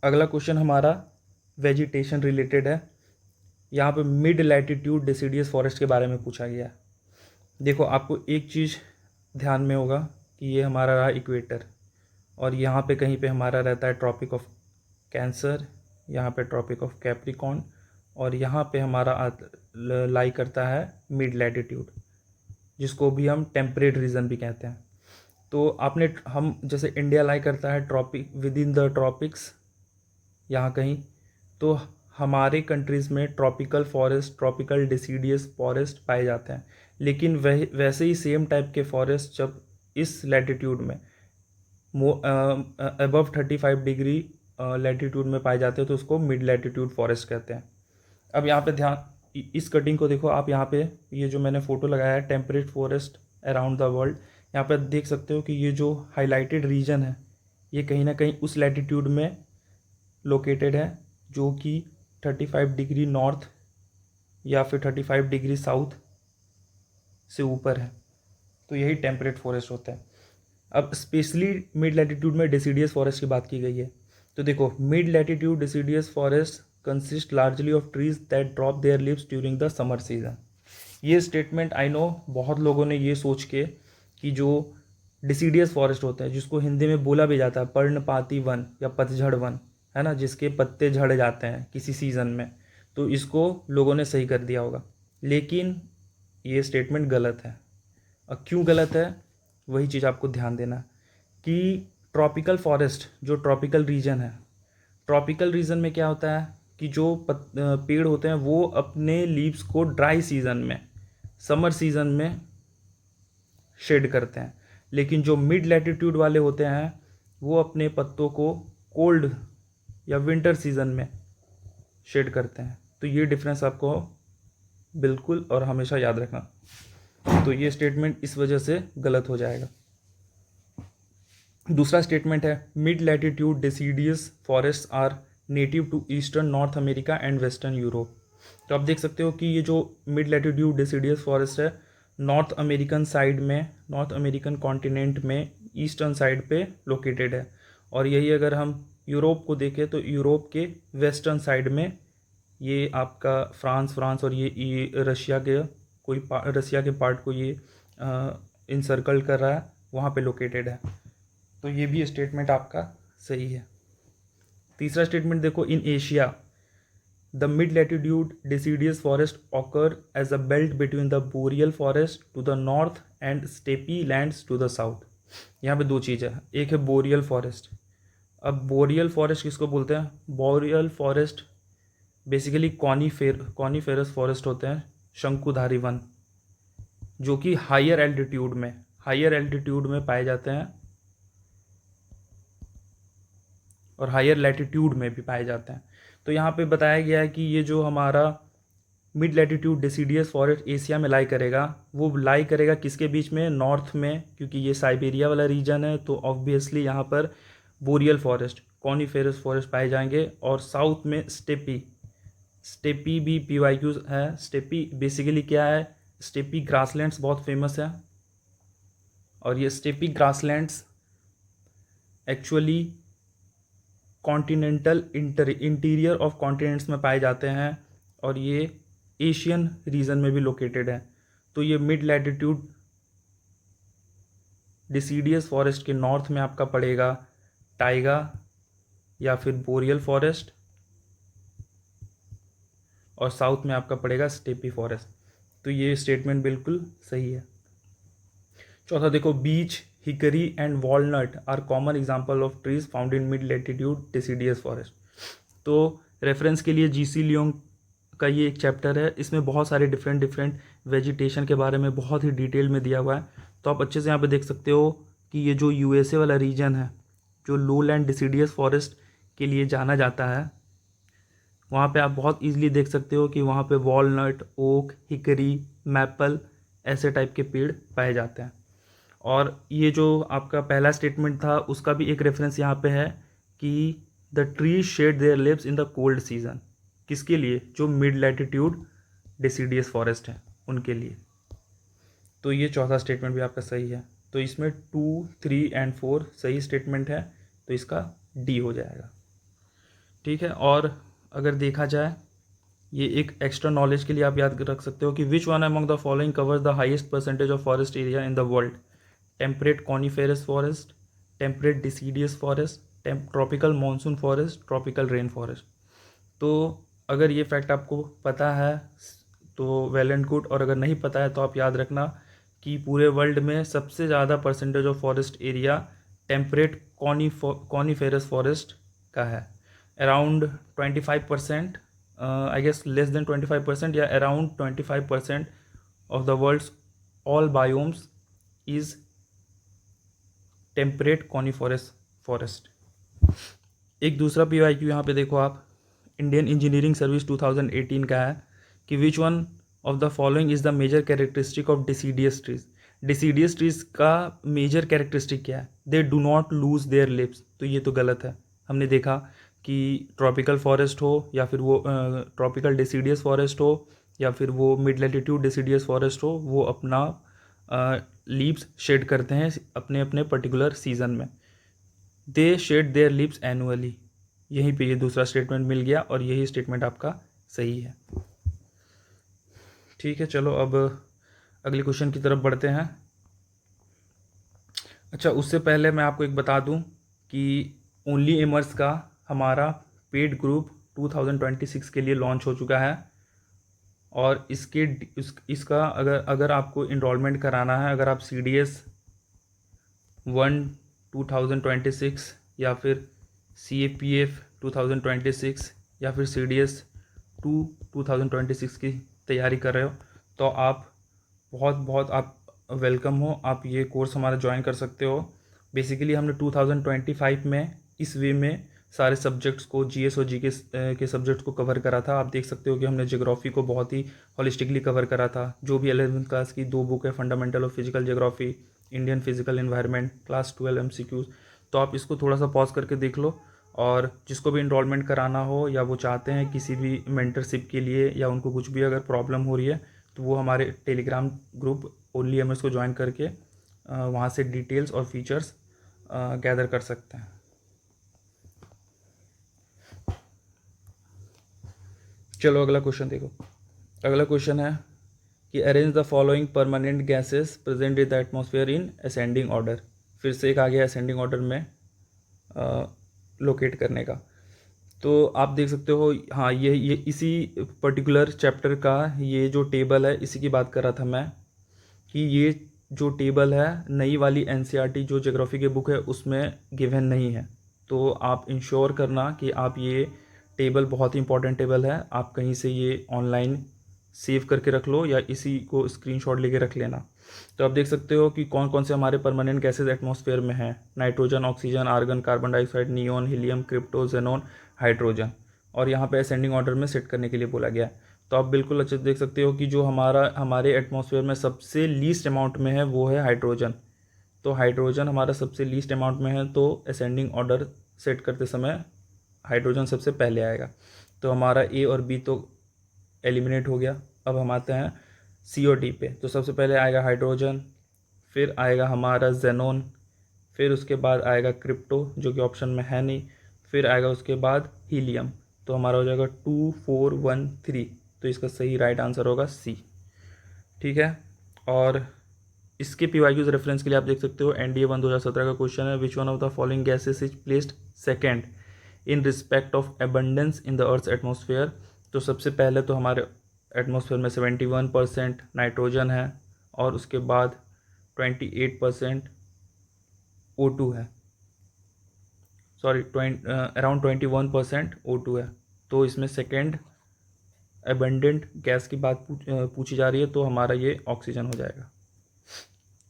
अगला क्वेश्चन हमारा वेजिटेशन रिलेटेड है। यहाँ पे मिड लैटिट्यूड डिसिडियस फॉरेस्ट के बारे में पूछा गया है। देखो आपको एक चीज़ ध्यान में होगा कि ये हमारा रहा इक्वेटर, और यहाँ पे कहीं पे हमारा रहता है ट्रॉपिक ऑफ कैंसर, यहाँ पे ट्रॉपिक ऑफ कैप्रिकॉर्न, और यहाँ पे हमारा लाई करता है मिड लैटिट्यूड, जिसको भी हम टेम्परेट रीजन भी कहते हैं। तो हम जैसे इंडिया लाई करता है tropic within the tropics यहाँ कहीं, तो हमारे कंट्रीज़ में tropical forest, tropical deciduous forest पाए जाते हैं। लेकिन वैसे ही सेम टाइप के फॉरेस्ट जब इस लैटिट्यूड में अबव 35 डिग्री लैटिट्यूड में पाए जाते हैं तो उसको मिड लैटिट्यूड फॉरेस्ट कहते हैं। अब यहाँ पे ध्यान, इस कटिंग को देखो आप, यहाँ पे ये जो मैंने फ़ोटो लगाया है temperate forest around the world, यहाँ पे देख सकते हो कि ये जो हाईलाइटेड रीजन है ये कहीं ना कहीं उस लैटिट्यूड में लोकेटेड है जो कि 35 डिग्री नॉर्थ या फिर 35 डिग्री साउथ से ऊपर है। तो यही टेम्परेट फॉरेस्ट होता है। अब स्पेशली मिड लैटिट्यूड में डिसीडियस फॉरेस्ट की बात की गई है। तो देखो mid latitude deciduous forest consist largely of trees that drop there leaves during the summer season. ये स्टेटमेंट आई नो बहुत लोगों ने ये सोच के कि जो डिसीडियस फॉरेस्ट होता है, जिसको हिंदी में बोला भी जाता है पर्णपाती वन या पतझड़ वन, है ना, जिसके पत्ते झड़ जाते हैं किसी सीज़न में, तो इसको लोगों ने सही कर दिया होगा। लेकिन ये स्टेटमेंट गलत है। और क्यों गलत है वही चीज़ आपको ध्यान देना कि ट्रॉपिकल फॉरेस्ट जो ट्रॉपिकल रीजन है, ट्रॉपिकल रीजन में क्या होता है कि जो पेड़ होते हैं वो अपने लीव्स को ड्राई सीजन में, समर सीजन में शेड करते हैं। लेकिन जो मिड लैटिट्यूड वाले होते हैं वो अपने पत्तों को कोल्ड या विंटर सीजन में शेड करते हैं। तो ये डिफरेंस आपको बिल्कुल और हमेशा याद रखना। तो ये स्टेटमेंट इस वजह से गलत हो जाएगा। दूसरा स्टेटमेंट है mid latitude deciduous forest are native to eastern North America and western Europe. तो आप देख सकते हो कि ये जो मिड लैटिट्यूड डिसीडियस फॉरेस्ट है नॉर्थ अमेरिकन साइड में, नॉर्थ अमेरिकन कॉन्टिनेंट में ईस्टर्न साइड पे लोकेटेड है। और यही अगर हम यूरोप को देखें तो यूरोप के वेस्टर्न साइड में ये आपका फ्रांस और ये रशिया के रशिया के पार्ट को ये इनसर्कल कर रहा है, वहाँ पे लोकेटेड है। तो ये भी स्टेटमेंट आपका सही है। तीसरा स्टेटमेंट देखो, in Asia the mid latitude deciduous forest occur as a belt between the boreal forest to the north and steppe lands to the south. यहाँ पे दो चीज़ है, एक है बोरियल फॉरेस्ट। अब बोरियल फॉरेस्ट किसको बोलते हैं? Boreal forest basically coniferous forest होते हैं, शंकुधारी वन। जो कि हायर एल्टीट्यूड में पाए जाते हैं और हायर लैटिट्यूड में भी पाए जाते हैं। तो यहाँ पे बताया गया है कि ये जो हमारा mid latitude deciduous forest Asia में लाई करेगा, वो लाई करेगा किसके बीच में? नॉर्थ में, क्योंकि ये साइबेरिया वाला रीजन है, तो ऑब्वियसली यहाँ पर बोरियल फॉरेस्ट, कॉनिफेरस फॉरेस्ट पाए जाएंगे। और साउथ में स्टेपी भी PYQ है। स्टेपी बेसिकली क्या है? स्टेपी ग्रासलैंड्स बहुत फेमस है, और ये steppe grasslands actually continental interior of continents में पाए जाते हैं, और ये एशियन रीजन में भी लोकेटेड है। तो ये मिड लैटिट्यूड डिसीडियस फॉरेस्ट के नॉर्थ में आपका पड़ेगा टाइगा या फिर बोरियल फॉरेस्ट, और साउथ में आपका पड़ेगा स्टेपी फॉरेस्ट। तो ये स्टेटमेंट बिल्कुल सही है। चौथा देखो, beech, hickory and walnut are common example of trees found in mid latitude deciduous forest. तो रेफरेंस के लिए GC लियोंग का ये एक चैप्टर है, इसमें बहुत सारे डिफरेंट वेजिटेशन के बारे में बहुत ही डिटेल में दिया हुआ है। तो आप अच्छे से यहाँ पे देख सकते हो कि ये जो USA वाला रीजन है, जो लो लैंड डिसीडियस फॉरेस्ट के लिए जाना जाता है, वहाँ पे आप बहुत ईजिली देख सकते हो कि वहाँ पे वॉलनट, ओक, हिकरी, मैपल ऐसे टाइप के पेड़ पाए जाते हैं। और ये जो आपका पहला स्टेटमेंट था, उसका भी एक रेफरेंस यहाँ पे है कि the tree shed their leaves in the cold season. किसके लिए? जो मिड लैटिट्यूड डेसिडियस फॉरेस्ट है उनके लिए। तो ये चौथा स्टेटमेंट भी आपका सही है। तो इसमें 2, 3 एंड 4 सही स्टेटमेंट है, तो इसका D हो जाएगा। ठीक है। और अगर देखा जाए, ये एक एक्स्ट्रा नॉलेज के लिए आप याद रख सकते हो कि which one among the following covers the highest percentage of forest area in the world? Temperate coniferous forest, temperate deciduous forest, tropical monsoon forest, tropical rain forest. तो अगर ये फैक्ट आपको पता है तो वेल एंड गुड, और अगर नहीं पता है तो आप याद रखना कि पूरे वर्ल्ड में सबसे ज़्यादा percentage of forest area temperate coniferous forest का है। Around 25%, I guess less than 25%, या around 25% of the world's all biomes is temperate coniferous forest. एक दूसरा PYQ यहाँ पे देखो आप, इंडियन इंजीनियरिंग सर्विस 2018 का है कि which one of the following is the major characteristic of deciduous trees. Deciduous trees का मेजर कैरेक्टरिस्टिक क्या है? They do not lose their leaves. तो ये तो गलत है। हमने देखा कि ट्रॉपिकल फॉरेस्ट हो, या फिर वो ट्रॉपिकल डिसीडियस फॉरेस्ट हो, या फिर वो मिड लैटिट्यूड डिसीडियस फॉरेस्ट हो, वो अपना लीव्स शेड करते हैं अपने अपने पर्टिकुलर सीजन में। दे शेड देयर लीव्स एनुअली। यहीं पे ये दूसरा स्टेटमेंट मिल गया, और यही स्टेटमेंट आपका सही है। ठीक है, चलो अब अगले क्वेश्चन की तरफ बढ़ते हैं। अच्छा, उससे पहले मैं आपको एक बता दूं कि ओनली एमर्स का हमारा पेड ग्रुप 2026 के लिए लॉन्च हो चुका है, और इसका अगर आपको इनरोलमेंट कराना है, अगर आप CDS 1 2026 या फिर CAPF 2026 या फिर CDS 2 2026 की तैयारी कर रहे हो, तो आप बहुत आप वेलकम हो। आप ये कोर्स हमारा ज्वाइन कर सकते हो। बेसिकली हमने 2025 में इस वे में सारे सब्जेक्ट्स को, GS और GK के सब्जेक्ट्स को कवर करा था। आप देख सकते हो कि हमने ज्योग्राफी को बहुत ही हॉलिस्टिकली कवर करा था। जो भी 11th क्लास की 2 बुक है, fundamental of physical geography, Indian physical environment, class 12 MCQs, तो आप इसको थोड़ा सा पॉज करके देख लो। और जिसको भी इनरोलमेंट कराना हो, या वो चाहते हैं किसी भी मेंटरशिप के लिए, या उनको कुछ भी अगर प्रॉब्लम हो रही है, तो वो हमारे टेलीग्राम ग्रुप ओनली एमएस को ज्वाइन करके वहाँ से डिटेल्स और फीचर्स गैदर कर सकते हैं। चलो अगला क्वेश्चन देखो। अगला क्वेश्चन है कि arrange the following permanent gases present in the atmosphere in ascending order. फिर से एक आ गया असेंडिंग ऑर्डर में लोकेट करने का। तो आप देख सकते हो, हाँ, ये इसी पर्टिकुलर चैप्टर का ये जो टेबल है, इसी की बात कर रहा था मैं, कि ये जो टेबल है नई वाली NCERT जो ज्योग्राफी की बुक है उसमें गिवन नहीं है। तो आप इंश्योर करना कि आप ये टेबल, बहुत ही इंपॉर्टेंट टेबल है, आप कहीं से ये ऑनलाइन सेव करके रख लो या इसी को स्क्रीनशॉट लेके रख लेना। तो आप देख सकते हो कि कौन कौन से हमारे परमानेंट गैसेज एटमॉस्फेयर में हैं। Nitrogen, oxygen, argon, carbon dioxide, neon, helium, krypton, xenon, hydrogen. और यहाँ पे असेंडिंग ऑर्डर में सेट करने के लिए बोला गया है। तो आप बिल्कुल अच्छे से देख सकते हो कि जो हमारे एटमॉस्फेयर में सबसे लीस्ट अमाउंट में है वो है हाइड्रोजन। तो हाइड्रोजन हमारा सबसे लीस्ट अमाउंट में है, तो असेंडिंग ऑर्डर सेट करते समय हाइड्रोजन सबसे पहले आएगा। तो हमारा ए और बी तो एलिमिनेट हो गया। अब हम आते हैं सी और डी पे। तो सबसे पहले आएगा हाइड्रोजन, फिर आएगा हमारा जेनॉन, फिर उसके बाद आएगा क्रिप्टो जो कि ऑप्शन में है नहीं, फिर आएगा उसके बाद हीलियम। तो हमारा हो जाएगा 2 4 1 3। तो इसका सही राइट आंसर होगा सी। ठीक है। और इसके पीवाईक्यूज रेफरेंस के लिए आप देख सकते हो एनडीए 1 2017 का क्वेश्चन है, which one of the following gases is placed second in respect of abundance in the earth atmosphere. तो सबसे पहले तो हमारे एटमॉस्फेयर में 71% नाइट्रोजन है और उसके बाद 28% O2 है, सॉरी अराउंड 21% O2 है। तो इसमें सेकेंड एबंडेंट गैस की बात पूछी जा रही है, तो हमारा ये ऑक्सीजन हो जाएगा।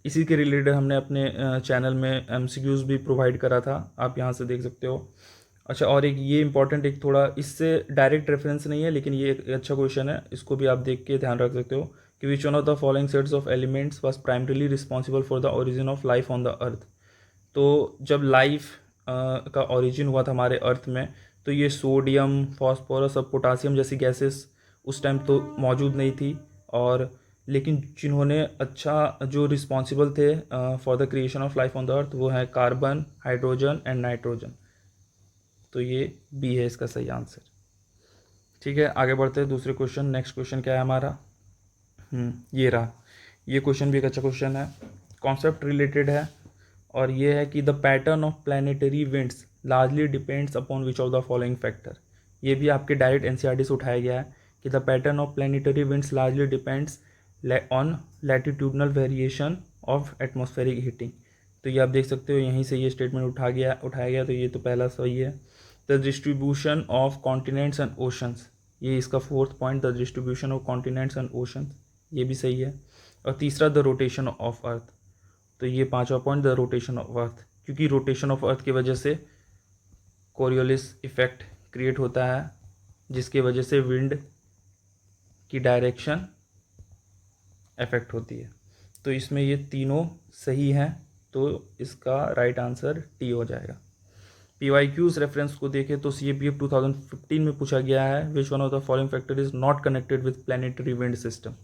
इसी के रिलेटेड हमने अपने चैनल में MCQs भी प्रोवाइड करा था, आप यहाँ से देख सकते हो। अच्छा, और एक ये इंपॉर्टेंट, एक थोड़ा इससे डायरेक्ट रेफरेंस नहीं है लेकिन ये एक अच्छा क्वेश्चन है, इसको भी आप देख के ध्यान रख सकते हो कि which one of the following sets of elements was primarily responsible for the origin of life on the earth. तो जब लाइफ का ओरिजिन हुआ था हमारे अर्थ में, तो ये सोडियम, फॉस्फोरस और पोटासियम जैसी गैसेस उस टाइम तो मौजूद नहीं थी। और लेकिन जिन्होंने अच्छा जो रिस्पॉन्सिबल थे for the creation of life on the earth वो है कार्बन, हाइड्रोजन एंड नाइट्रोजन। तो ये बी है इसका सही आंसर। ठीक है, आगे बढ़ते हैं दूसरे क्वेश्चन। नेक्स्ट क्वेश्चन क्या है हमारा, ये रहा। ये क्वेश्चन भी एक अच्छा क्वेश्चन है, कॉन्सेप्ट रिलेटेड है, और ये है कि the pattern of planetary winds largely depends upon which of the following factor. ये भी आपके डायरेक्ट एनसीईआरटी से उठाया गया है कि the pattern of planetary winds largely depends on latitudinal variation of atmospheric heating. तो ये आप देख सकते हो यहीं से ये स्टेटमेंट उठाया गया। तो ये तो पहला सही है। The distribution of continents and oceans, ये इसका fourth point, the distribution of continents and oceans, ये भी सही है। और तीसरा द रोटेशन ऑफ अर्थ, तो ये पांचवा point the rotation of earth, क्योंकि रोटेशन ऑफ अर्थ की वजह से कोरियोलिस इफेक्ट क्रिएट होता है जिसकी वजह से विंड की डायरेक्शन इफेक्ट होती है। तो इसमें ये तीनों सही हैं, तो इसका राइट आंसर टी हो जाएगा। पीवाईक्यूज रेफरेंस को देखें तो CAPF 2015 में पूछा गया है, which one of the following factor is not connected with planetary wind system.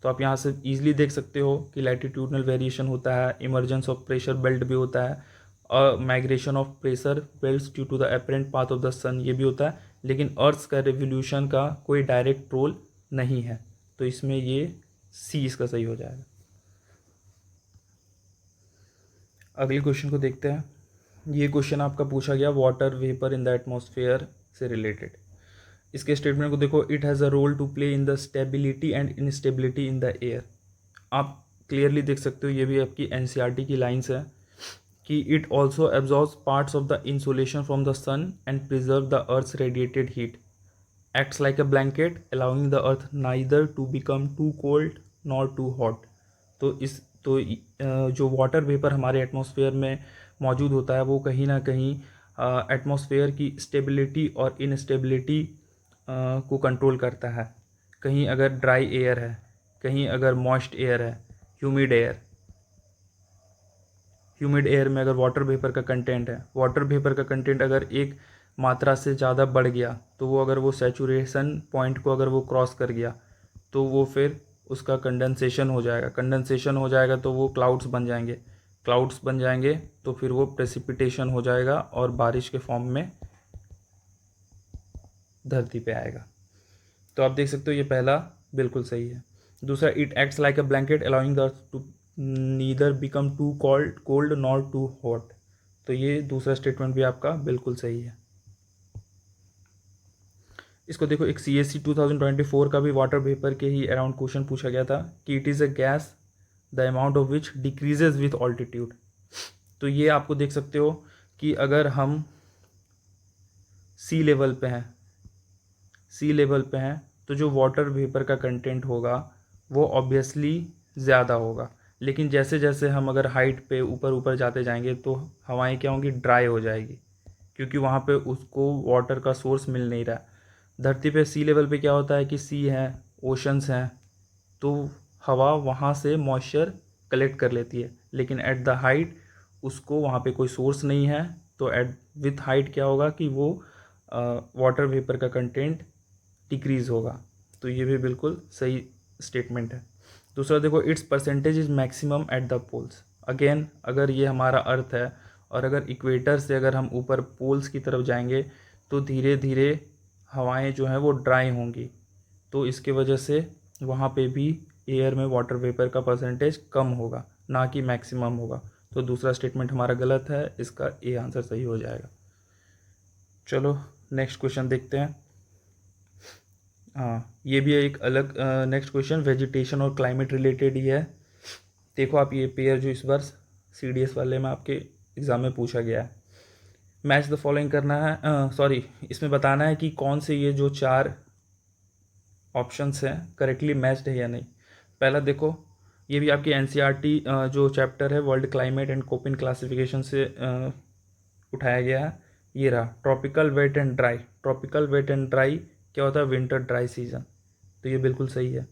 तो आप यहाँ से ईजिली देख सकते हो कि लैटिट्यूडनल वेरिएशन होता है, इमरजेंस ऑफ प्रेशर बेल्ट भी होता है, और migration of pressure belt due to the apparent path of the sun, ये भी होता है। लेकिन अर्थ का रेवोल्यूशन का कोई डायरेक्ट रोल नहीं है। तो इसमें ये सी इसका सही हो जाएगा। अगले क्वेश्चन को देखते हैं। ये क्वेश्चन आपका पूछा गया water vapour in the atmosphere से रिलेटेड। इसके स्टेटमेंट को देखो, it has a role to play in the stability and instability in the air. आप क्लियरली देख सकते हो, ये भी आपकी एनसीईआरटी की लाइन्स है कि it also absorbs parts of the insulation from the sun and preserve the earth's radiated heat, acts like a blanket allowing the earth neither to become too cold nor too hot. तो जो वाटर वेपर हमारे एटमॉस्फेयर में मौजूद होता है वो कहीं ना कहीं एटमॉस्फेयर की स्टेबिलिटी और इनस्टेबिलिटी को कंट्रोल करता है। कहीं अगर ड्राई एयर है, कहीं अगर मॉइस्ट एयर है, ह्यूमिड एयर में अगर वाटर वेपर का कंटेंट है, वाटर वेपर का कंटेंट अगर एक मात्रा से ज़्यादा बढ़ गया तो वो अगर वो सैचुरेशन पॉइंट को अगर वो क्रॉस कर गया तो वो फिर उसका कंडेंसेशन हो जाएगा तो वो क्लाउड्स बन जाएंगे तो फिर वो प्रेसिपिटेशन हो जाएगा और बारिश के फॉर्म में धरती पे आएगा। तो आप देख सकते हो ये पहला बिल्कुल सही है। दूसरा, it acts like a blanket allowing the earth to neither become too cold nor too hot. तो ये दूसरा स्टेटमेंट भी आपका बिल्कुल सही है। इसको देखो, एक CSC 2024 का भी वाटर वेपर के ही अराउंड क्वेश्चन पूछा गया था कि it is a gas the amount of which decreases with altitude. तो ये आपको देख सकते हो कि अगर हम सी लेवल पे हैं तो जो वाटर वेपर का कंटेंट होगा वो ऑब्वियसली ज़्यादा होगा। लेकिन जैसे जैसे हम अगर हाइट पे ऊपर ऊपर जाते जाएंगे तो हवाएं क्या होंगी, ड्राई हो जाएगी, क्योंकि वहाँ पे उसको वाटर का सोर्स मिल नहीं रहा। धरती पे सी लेवल पे क्या होता है कि सी है, ओशंस हैं, तो हवा वहाँ से मॉइस्चर कलेक्ट कर लेती है। लेकिन एट द हाइट उसको वहाँ पे कोई सोर्स नहीं है, तो एट विथ हाइट क्या होगा कि वो वाटर वेपर का कंटेंट डिक्रीज़ होगा। तो ये भी बिल्कुल सही स्टेटमेंट है। दूसरा देखो, its percentage is maximum at the poles. Again अगर ये हमारा अर्थ है और अगर इक्वेटर से अगर हम ऊपर पोल्स की तरफ जाएंगे तो धीरे धीरे हवाएं जो हैं वो ड्राई होंगी, तो इसके वजह से वहाँ पे भी एयर में वाटर वेपर का परसेंटेज कम होगा, ना कि मैक्सिमम होगा। तो दूसरा स्टेटमेंट हमारा गलत है, इसका ए आंसर सही हो जाएगा। चलो नेक्स्ट क्वेश्चन देखते हैं। हाँ, ये भी एक अलग नेक्स्ट क्वेश्चन वेजिटेशन और क्लाइमेट रिलेटेड ही है। देखो आप, ये पेयर जो इस बार CDS वाले में आपके एग्ज़ाम में पूछा गया है, मैच द फॉलोइंग करना है, सॉरी इसमें बताना है कि कौन से ये जो 4 ऑप्शंस हैं करेक्टली मैच्ड है या नहीं। पहला देखो, ये भी आपकी NCERT जो चैप्टर है world climate and Koppen classification से उठाया गया है। ये रहा tropical wet and dry. Tropical wet and dry क्या होता है, विंटर ड्राई सीजन, तो ये बिल्कुल सही है।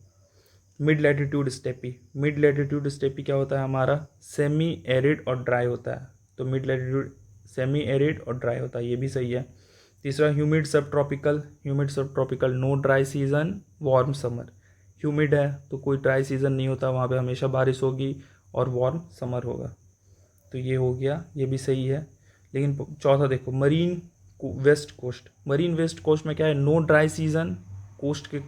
Mid latitude steppe, mid latitude steppe क्या होता है हमारा, सेमी एरिड और ड्राई होता है, तो मिड लैटिट्यूड सेमी एरिड और ड्राई होता है, ये भी सही है। तीसरा humid sub tropical, humid sub tropical, no dry season, warm summer. Humid है तो कोई ड्राई सीजन नहीं होता, वहाँ पे हमेशा बारिश होगी और वार्म समर होगा, तो ये हो गया, ये भी सही है। लेकिन चौथा देखो, marine west coast, marine west coast में क्या है, नो ड्राई सीजन, कोस्ट के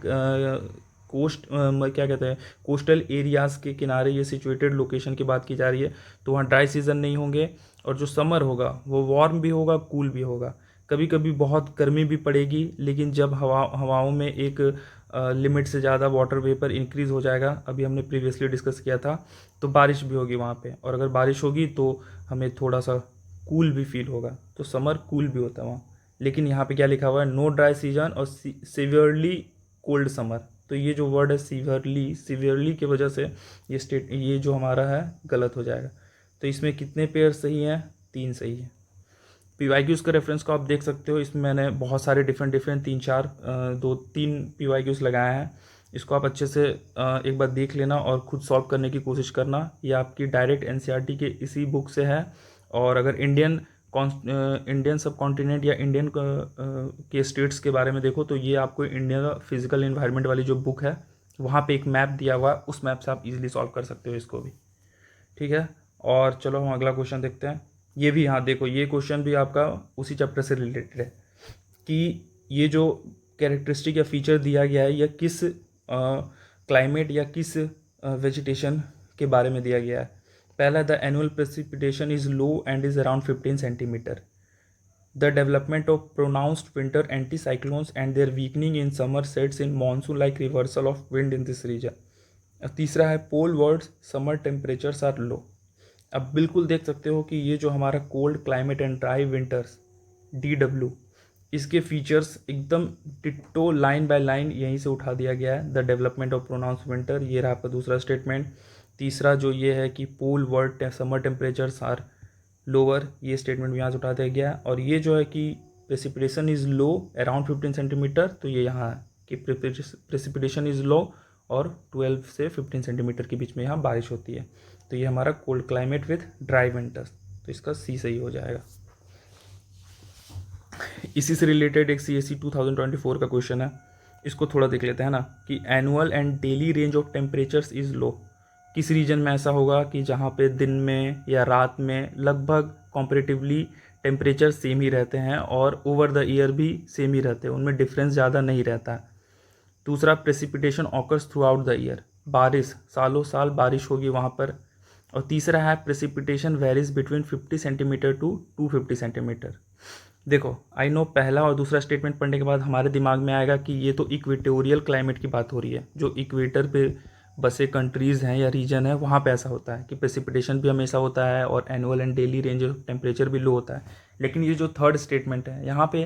कोस्ट क्या कहते हैं, कोस्टल एरियाज़ के किनारे ये सिचुएटेड लोकेशन की बात की जा रही है, तो वहाँ ड्राई सीजन नहीं होंगे, और जो समर होगा वो वार्म भी होगा, कूल भी होगा। कभी कभी बहुत गर्मी भी पड़ेगी, लेकिन जब हवाओं में एक लिमिट से ज़्यादा वाटर वेपर इंक्रीज़ हो जाएगा, अभी हमने प्रीवियसली डिस्कस किया था, तो बारिश भी होगी वहाँ पे, और अगर बारिश होगी तो हमें थोड़ा सा कूल भी फील होगा, तो समर कूल भी होता है वहाँ। लेकिन यहाँ पे क्या लिखा हुआ है, नो ड्राई सीजन और सिवियरली कोल्ड समर, तो ये जो वर्ड है सिवियरली, सिवियरली की वजह से ये जो हमारा है गलत हो जाएगा। तो इसमें कितने पेयर सही हैं, 3 सही है। PYQs का रेफरेंस को आप देख सकते हो, इसमें मैंने बहुत सारे डिफरेंट 3 PYQs लगाए हैं, इसको आप अच्छे से एक बार देख लेना और ख़ुद सॉल्व करने की कोशिश करना। ये आपकी डायरेक्ट NCERT के इसी बुक से है, और अगर इंडियन सब कॉन्टिनेंट या इंडियन के स्टेट्स के बारे में देखो तो ये आपको इंडिया फिजिकल इन्वायरमेंट वाली जो बुक है वहाँ पे एक मैप दिया हुआ है, उस मैप से आप इजीली सॉल्व कर सकते हो इसको भी, ठीक है। और चलो हम अगला क्वेश्चन देखते हैं। ये भी, हाँ देखो, ये क्वेश्चन भी आपका उसी चैप्टर से रिलेटेड है कि ये जो कैरेक्टरिस्टिक या फीचर दिया गया है, यह किस क्लाइमेट या किस वेजिटेशन के बारे में दिया गया है। पहला, the annual precipitation is low and is around 15 centimetre. The development of pronounced winter anti cyclones and their weakening in summer sets in monsoon like reversal of wind in this region. तीसरा है, poleward summer temperatures are low. अब बिल्कुल देख सकते हो कि ये जो हमारा cold climate and dry winters DW, इसके फीचर्स एकदम डिट्टो लाइन बाय लाइन यहीं से उठा दिया गया है। The development of pronouns winter, ये रहा आपका दूसरा स्टेटमेंट। तीसरा जो ये है कि poleward summer temperatures are lower, ये स्टेटमेंट भी यहाँ से उठा दिया गया। और ये जो है कि precipitation is low around 15 centimetre, तो ये यहाँ है कि प्रेसिपिटेशन इज़ लो और 12 से 15 सेंटीमीटर के बीच में यहाँ बारिश होती है। तो ये हमारा cold climate with dry winters, तो इसका C सही हो जाएगा। इसी से रिलेटेड एक CSE 2024 का क्वेश्चन है, इसको थोड़ा देख लेते हैं ना, कि annual and daily range of temperatures is low. किस रीजन में ऐसा होगा कि जहाँ पे दिन में या रात में लगभग कॉम्परेटिवली टेम्परेचर सेम ही रहते हैं और ओवर द ईयर भी सेम ही रहते हैं, उनमें डिफरेंस ज़्यादा नहीं रहता है। दूसरा, precipitation occurs through out the year, बारिश सालों साल बारिश होगी वहाँ पर। और तीसरा है, precipitation varies between 50 centimetre to 250 centimetre. देखो, आई नो पहला और दूसरा स्टेटमेंट पढ़ने के बाद हमारे दिमाग में आएगा कि ये तो इक्वेटोरियल क्लाइमेट की बात हो रही है, जो इक्वेटर पे बसे कंट्रीज़ हैं या रीजन है वहाँ पे ऐसा होता है कि प्रेसिपिटेशन भी हमेशा होता है और annual and daily range of temperature भी लो होता है। लेकिन ये जो थर्ड स्टेटमेंट है यहाँ पे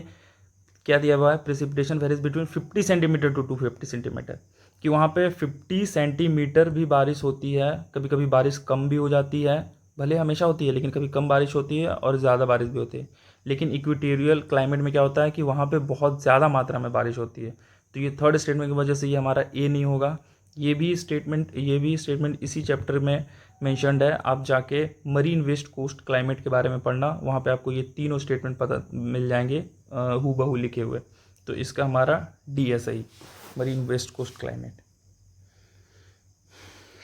क्या दिया हुआ है, precipitation varies between 50 centimetre to 250 centimetre, कि वहाँ पे 50 सेंटीमीटर भी बारिश होती है, कभी कभी बारिश कम भी हो जाती है, भले हमेशा होती है लेकिन कभी कम बारिश होती है और ज़्यादा बारिश भी होती है। लेकिन इक्वेटोरियल क्लाइमेट में क्या होता है कि वहाँ पे बहुत ज़्यादा मात्रा में बारिश होती है। तो ये थर्ड स्टेटमेंट की वजह से ये हमारा ए नहीं होगा। ये भी स्टेटमेंट इसी चैप्टर में मेंशन्ड है, आप जाके मरीन वेस्ट कोस्ट क्लाइमेट के बारे में पढ़ना, वहाँ पे आपको ये तीनों स्टेटमेंट पता मिल जाएंगे हूबहू लिखे हुए। तो इसका हमारा डी है सही, मरीन वेस्ट कोस्ट क्लाइमेट।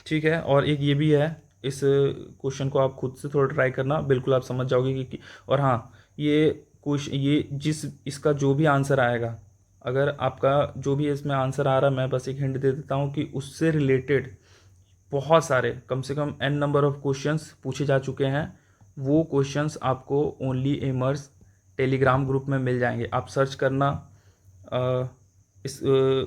ठीक है, और एक ये भी है, इस क्वेश्चन को आप खुद से थोड़ा ट्राई करना, बिल्कुल आप समझ जाओगे कि और हाँ, ये क्वेश्चन इसका जो भी आंसर आएगा, अगर आपका जो भी इसमें आंसर आ रहा है, मैं बस एक हिंट दे देता हूँ कि उससे रिलेटेड बहुत सारे, कम से कम n नंबर ऑफ क्वेश्चंस पूछे जा चुके हैं। वो क्वेश्चंस आपको ओनली एमर्स टेलीग्राम ग्रुप में मिल जाएंगे, आप सर्च करना इस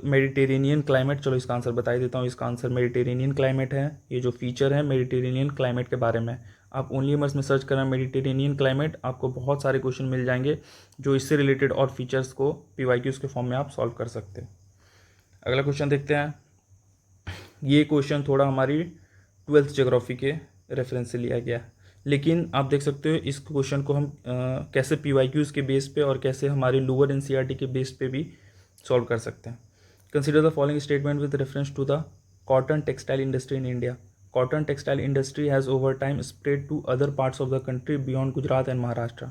मेडिटेरेनियन क्लाइमेट। चलो इसका आंसर बता ही देता हूँ, इसका आंसर मेडिटेरेनियन क्लाइमेट है। ये जो फीचर है मेडिटेरेनियन क्लाइमेट के बारे में, आप ओनली एमर्स में सर्च करना मेडिटेरेनियन क्लाइमेट, आपको बहुत सारे क्वेश्चन मिल जाएंगे जो इससे रिलेटेड और फीचर्स को PYQs के फॉर्म में आप सॉल्व कर सकते हो। अगला क्वेश्चन देखते हैं। ये क्वेश्चन थोड़ा हमारी 12th ज्योग्राफी के रेफरेंस से लिया गया है, लेकिन आप देख सकते हो इस क्वेश्चन को हम कैसे PYQs के बेस पे और कैसे हमारे लोअर NCERT के बेस पे भी सॉल्व कर सकते हैं। Consider the following statement with reference to the cotton textile industry in India. Cotton textile industry has over time spread to other parts of the country beyond Gujarat and Maharashtra.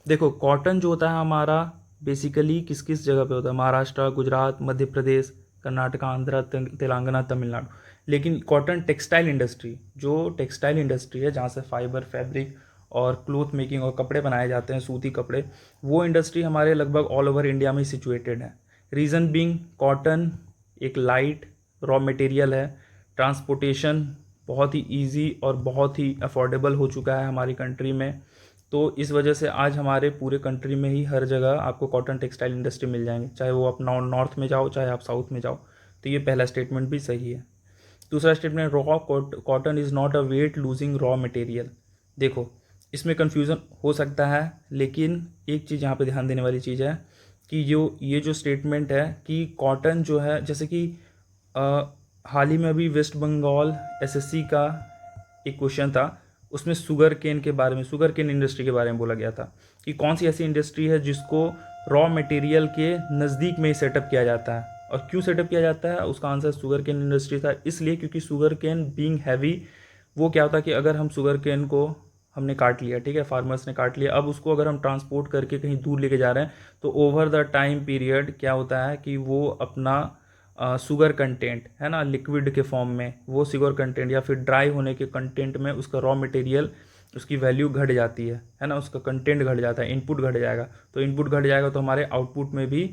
देखो, कॉटन जो होता है हमारा बेसिकली किस किस जगह पे होता है, महाराष्ट्र, गुजरात, मध्य प्रदेश, कर्नाटका, आंध्र, तेलंगाना, तमिलनाडु। लेकिन कॉटन टेक्सटाइल इंडस्ट्री, जो टेक्सटाइल इंडस्ट्री है जहाँ से फाइबर, फैब्रिक और क्लोथ मेकिंग और कपड़े बनाए जाते हैं, सूती कपड़े, वो इंडस्ट्री हमारे लगभग ऑल ओवर इंडिया में सिचुएटेड है। रीज़न बीइंग, कॉटन एक लाइट रॉ मटेरियल है, ट्रांसपोर्टेशन बहुत ही ईजी और बहुत ही अफोर्डेबल हो चुका है हमारी कंट्री में। तो इस वजह से आज हमारे पूरे कंट्री में ही हर जगह आपको कॉटन टेक्सटाइल इंडस्ट्री मिल जाएंगे, चाहे वो आप नॉर्थ में जाओ चाहे आप साउथ में जाओ। तो ये पहला स्टेटमेंट भी सही है। दूसरा statement, raw cotton is not a weight losing raw material. देखो, इसमें कन्फ्यूज़न हो सकता है, लेकिन एक चीज़ यहाँ पे ध्यान देने वाली चीज़ है कि ये जो स्टेटमेंट है कि कॉटन जो है, जैसे कि हाल ही में अभी वेस्ट बंगाल SSC का एक क्वेश्चन था, उसमें शुगर केन के बारे में, शुगर केन इंडस्ट्री के बारे में बोला गया था कि कौन सी ऐसी इंडस्ट्री है जिसको रॉ मटेरियल के नज़दीक में ही सेटअप किया जाता है, और क्यों सेटअप किया जाता है। उसका आंसर शुगर केन इंडस्ट्री था, इसलिए क्योंकि शुगर केन बीइंग हैवी, वो क्या होता है कि अगर हम शुगर केन को हमने काट लिया, ठीक है, फार्मर्स ने काट लिया, अब उसको अगर हम ट्रांसपोर्ट करके कहीं दूर लेके जा रहे हैं, तो ओवर द टाइम पीरियड क्या होता है कि वो अपना शुगर कंटेंट है ना, लिक्विड के फॉर्म में वो शुगर कंटेंट या फिर ड्राई होने के कंटेंट में उसका रॉ मटेरियल, उसकी वैल्यू घट जाती है ना, उसका कंटेंट घट जाता है, इनपुट घट जाएगा। तो इनपुट घट जाएगा तो हमारे आउटपुट में भी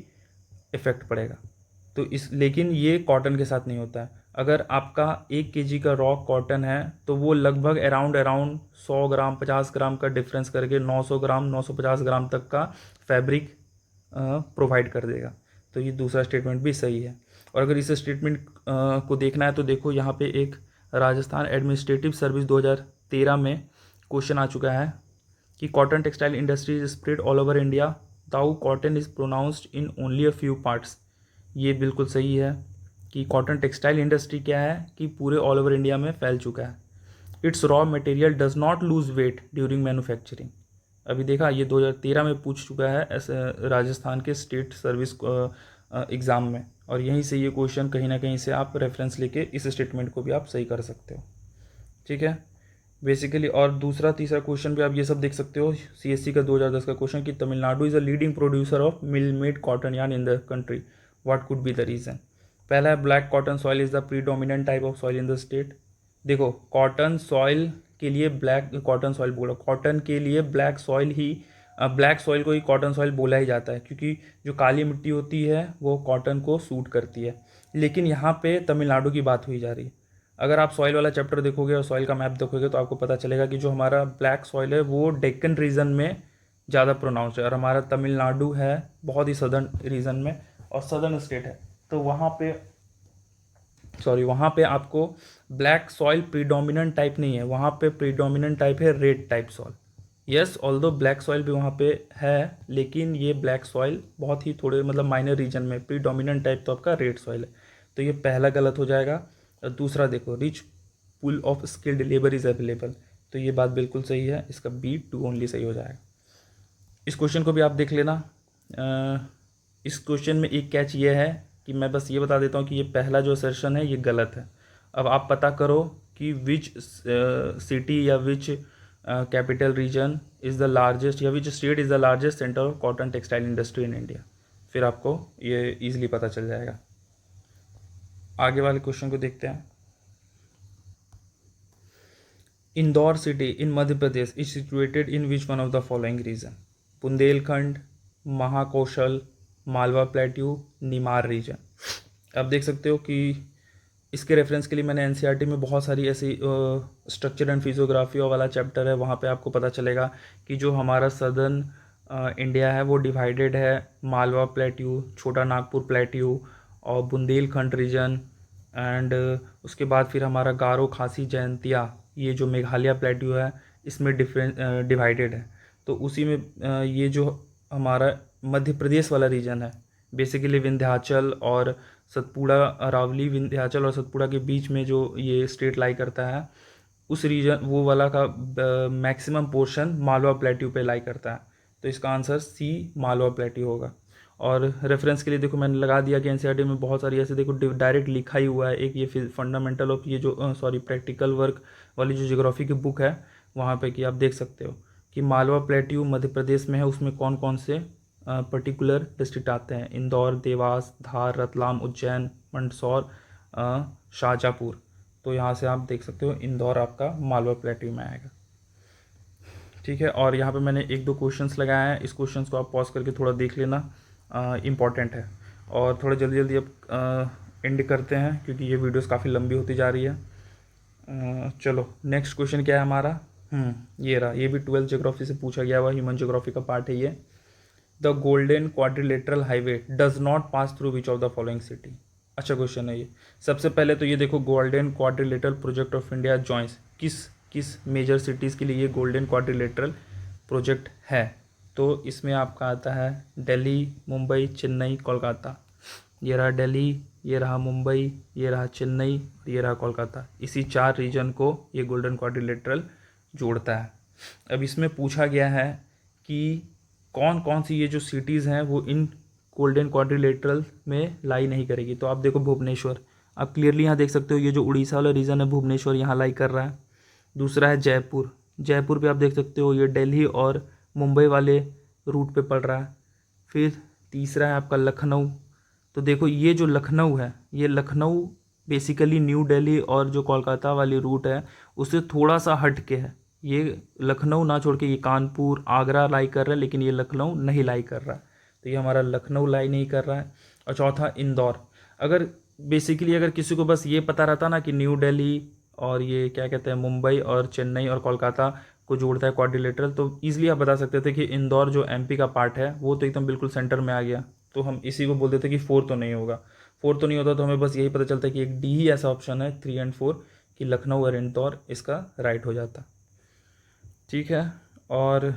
इफेक्ट पड़ेगा। तो लेकिन ये कॉटन के साथ नहीं होता है। अगर आपका 1 kg का रॉ कॉटन है तो वो लगभग अराउंड 100 ग्राम 50 ग्राम का डिफरेंस करके 900 ग्राम 950 ग्राम तक का फैब्रिक प्रोवाइड कर देगा। तो ये दूसरा स्टेटमेंट भी सही है। और अगर इस स्टेटमेंट को देखना है तो देखो, यहाँ पे एक राजस्थान एडमिनिस्ट्रेटिव सर्विस 2013 में क्वेश्चन आ चुका है कि cotton textile industry is spread all over India, though cotton is pronounced in only a few parts. ये बिल्कुल सही है कि कॉटन टेक्सटाइल इंडस्ट्री क्या है कि पूरे ऑल ओवर इंडिया में फैल चुका है। It's raw material does not lose weight during manufacturing. अभी देखा, ये 2013 में पूछ चुका है राजस्थान के स्टेट सर्विस एग्ज़ाम में, और यहीं से ये क्वेश्चन कहीं ना कहीं से आप रेफरेंस लेके इस स्टेटमेंट को भी आप सही कर सकते हो। ठीक है, बेसिकली। और दूसरा तीसरा क्वेश्चन भी आप ये सब देख सकते हो, CSC का 2010 का क्वेश्चन कि Tamil Nadu is a leading producer of mill made cotton yarn in the country, what could be the reason. पहला है, black cotton soil is the predominant type of soil in the state. देखो, कॉटन सॉइल के लिए ब्लैक कॉटन सॉइल बोला, कॉटन के लिए ब्लैक सॉइल ही, ब्लैक सॉइल को ही कॉटन सॉइल बोला ही जाता है, क्योंकि जो काली मिट्टी होती है वो कॉटन को सूट करती है। लेकिन यहाँ पे तमिलनाडु की बात हुई जा रही है। अगर आप सॉइल वाला चैप्टर देखोगे और सॉइल का मैप देखोगे तो आपको पता चलेगा कि जो हमारा ब्लैक सॉइल है वो डेक्कन रीजन में ज़्यादा प्रोनाउंस है, और हमारा तमिलनाडु है बहुत ही सदर्न रीजन में और सदर्न स्टेट है। तो वहाँ पे आपको ब्लैक सॉइल प्रीडोमिनेंट टाइप नहीं है, वहाँ पे प्रीडोमिनेंट टाइप है red type soil. Yes, although black soil भी वहाँ पे है, लेकिन ये ब्लैक सॉइल बहुत ही थोड़े मतलब माइनर रीजन में, प्रीडोमिनेंट टाइप तो आपका रेड सॉइल है। तो ये पहला गलत हो जाएगा। और दूसरा देखो, rich pool of skilled labour is available, तो ये बात बिल्कुल सही है, इसका बी टू ओनली सही हो जाएगा। इस क्वेश्चन को भी आप देख लेना। इस क्वेश्चन में एक कैच ये है कि मैं बस ये बता देता हूँ कि ये पहला जो असर्शन है ये गलत है। अब आप पता करो कि विच सिटी या which capital region is the largest या which state is the largest centre of cotton textile industry in India, फिर आपको ये ईजिली पता चल जाएगा। आगे वाले क्वेश्चन को देखते हैं। Indore city in Madhya Pradesh is situated in which one of the following region? Bundelkhand, Mahakaushal, Malwa plateau, Nimar region. आप देख सकते हो कि इसके रेफरेंस के लिए मैंने एनसीईआरटी में बहुत सारी ऐसी स्ट्रक्चर एंड फिजियोग्राफी वाला चैप्टर है, वहाँ पे आपको पता चलेगा कि जो हमारा सदर्न इंडिया है वो डिवाइडेड है मालवा प्लेट्यू, छोटा नागपुर प्लेट्यू और बुंदेलखंड रीजन, एंड उसके बाद फिर हमारा गारो खासी जयंतिया, ये जो मेघालय प्लेट्यू है इसमें डिवाइडेड है। तो उसी में ये जो हमारा मध्य प्रदेश वाला रीजन है, बेसिकली विंध्याचल और सतपुड़ा, अरावली विंध्याचल और सतपुड़ा के बीच में जो ये स्टेट लाई करता है, उस रीजन वो वाला का मैक्सिमम पोर्शन मालवा प्लेट्यू पे लाई करता है। तो इसका आंसर सी मालवा प्लेट्यू होगा। और रेफरेंस के लिए देखो मैंने लगा दिया कि एनसीईआरटी में बहुत सारी ऐसे देखो डायरेक्ट लिखा ही हुआ है। एक ये फंडामेंटल ऑफ ये जो प्रैक्टिकल वर्क वाली जो ज्योग्राफी की बुक है वहाँ पे कि आप देख सकते हो कि मालवा प्लेट्यू मध्य प्रदेश में है, उसमें कौन कौन से पर्टिकुलर डिस्ट्रिक्ट आते हैं: इंदौर, देवास, धार, रतलाम, उज्जैन, मंदसौर, शाहजहाँपुर। तो यहाँ से आप देख सकते हो इंदौर आपका मालवा प्लेट्यू में आएगा। ठीक है, और यहाँ पे मैंने एक दो क्वेश्चंस लगाए हैं, इस क्वेश्चंस को आप पॉज करके थोड़ा देख लेना, इम्पॉर्टेंट है। और थोड़ा जल्दी जल्दी अब एंड करते हैं क्योंकि ये वीडियोस काफ़ी लंबी होती जा रही है। चलो नेक्स्ट क्वेश्चन क्या है हमारा? ये रहा, ये भी 12th ज्योग्राफी से पूछा गया हुआ ह्यूमन ज्योग्राफी का पार्ट है ये। The golden quadrilateral highway does not pass through which of the following city? अच्छा क्वेश्चन है ये। सबसे पहले तो ये देखो, golden quadrilateral project of India joins किस किस मेजर सिटीज़ के लिए ये गोल्डन क्वाड्रिलेटरल प्रोजेक्ट है? तो इसमें आपका आता है दिल्ली, मुंबई, चेन्नई, कोलकाता। ये रहा दिल्ली, ये रहा मुंबई, ये रहा चेन्नई, ये रहा कोलकाता। इसी 4 रीजन को ये गोल्डन क्वाड्रिलेटरल जोड़ता है। अब इसमें पूछा गया है कि कौन कौन सी ये जो सिटीज़ हैं वो इन गोल्डन क्वाड्रिलेटरल में लाई नहीं करेगी। तो आप देखो भुवनेश्वर, आप क्लियरली यहाँ देख सकते हो ये जो उड़ीसा वाला रीजन है भुवनेश्वर यहाँ लाई कर रहा है। दूसरा है जयपुर, जयपुर पे आप देख सकते हो ये दिल्ली और मुंबई वाले रूट पे पड़ रहा है। फिर तीसरा है आपका लखनऊ, तो देखो ये जो लखनऊ है, ये लखनऊ बेसिकली न्यू दिल्ली और जो कोलकाता वाली रूट है उससे थोड़ा सा हट के है। ये लखनऊ ना छोड़ के ये कानपुर, आगरा लाई कर रहा है, लेकिन ये लखनऊ नहीं लाई कर रहा है। तो ये हमारा लखनऊ लाई नहीं कर रहा है। और चौथा इंदौर। अगर बेसिकली अगर किसी को बस ये पता रहता ना कि न्यू दिल्ली और ये क्या कहते हैं मुंबई और चेन्नई और कोलकाता को जोड़ता है क्वाड्रिलेटरल, तो ईजिली आप बता सकते थे कि इंदौर जो एमपी का पार्ट है वो तो एकदम बिल्कुल सेंटर में आ गया। तो हम इसी को बोल देते कि 4 तो नहीं होगा। 4 तो नहीं होता तो हमें बस यही पता चलता है कि एक डी ही ऐसा ऑप्शन है 3 एंड 4 कि लखनऊ और इंदौर इसका राइट हो जाता। ठीक है, और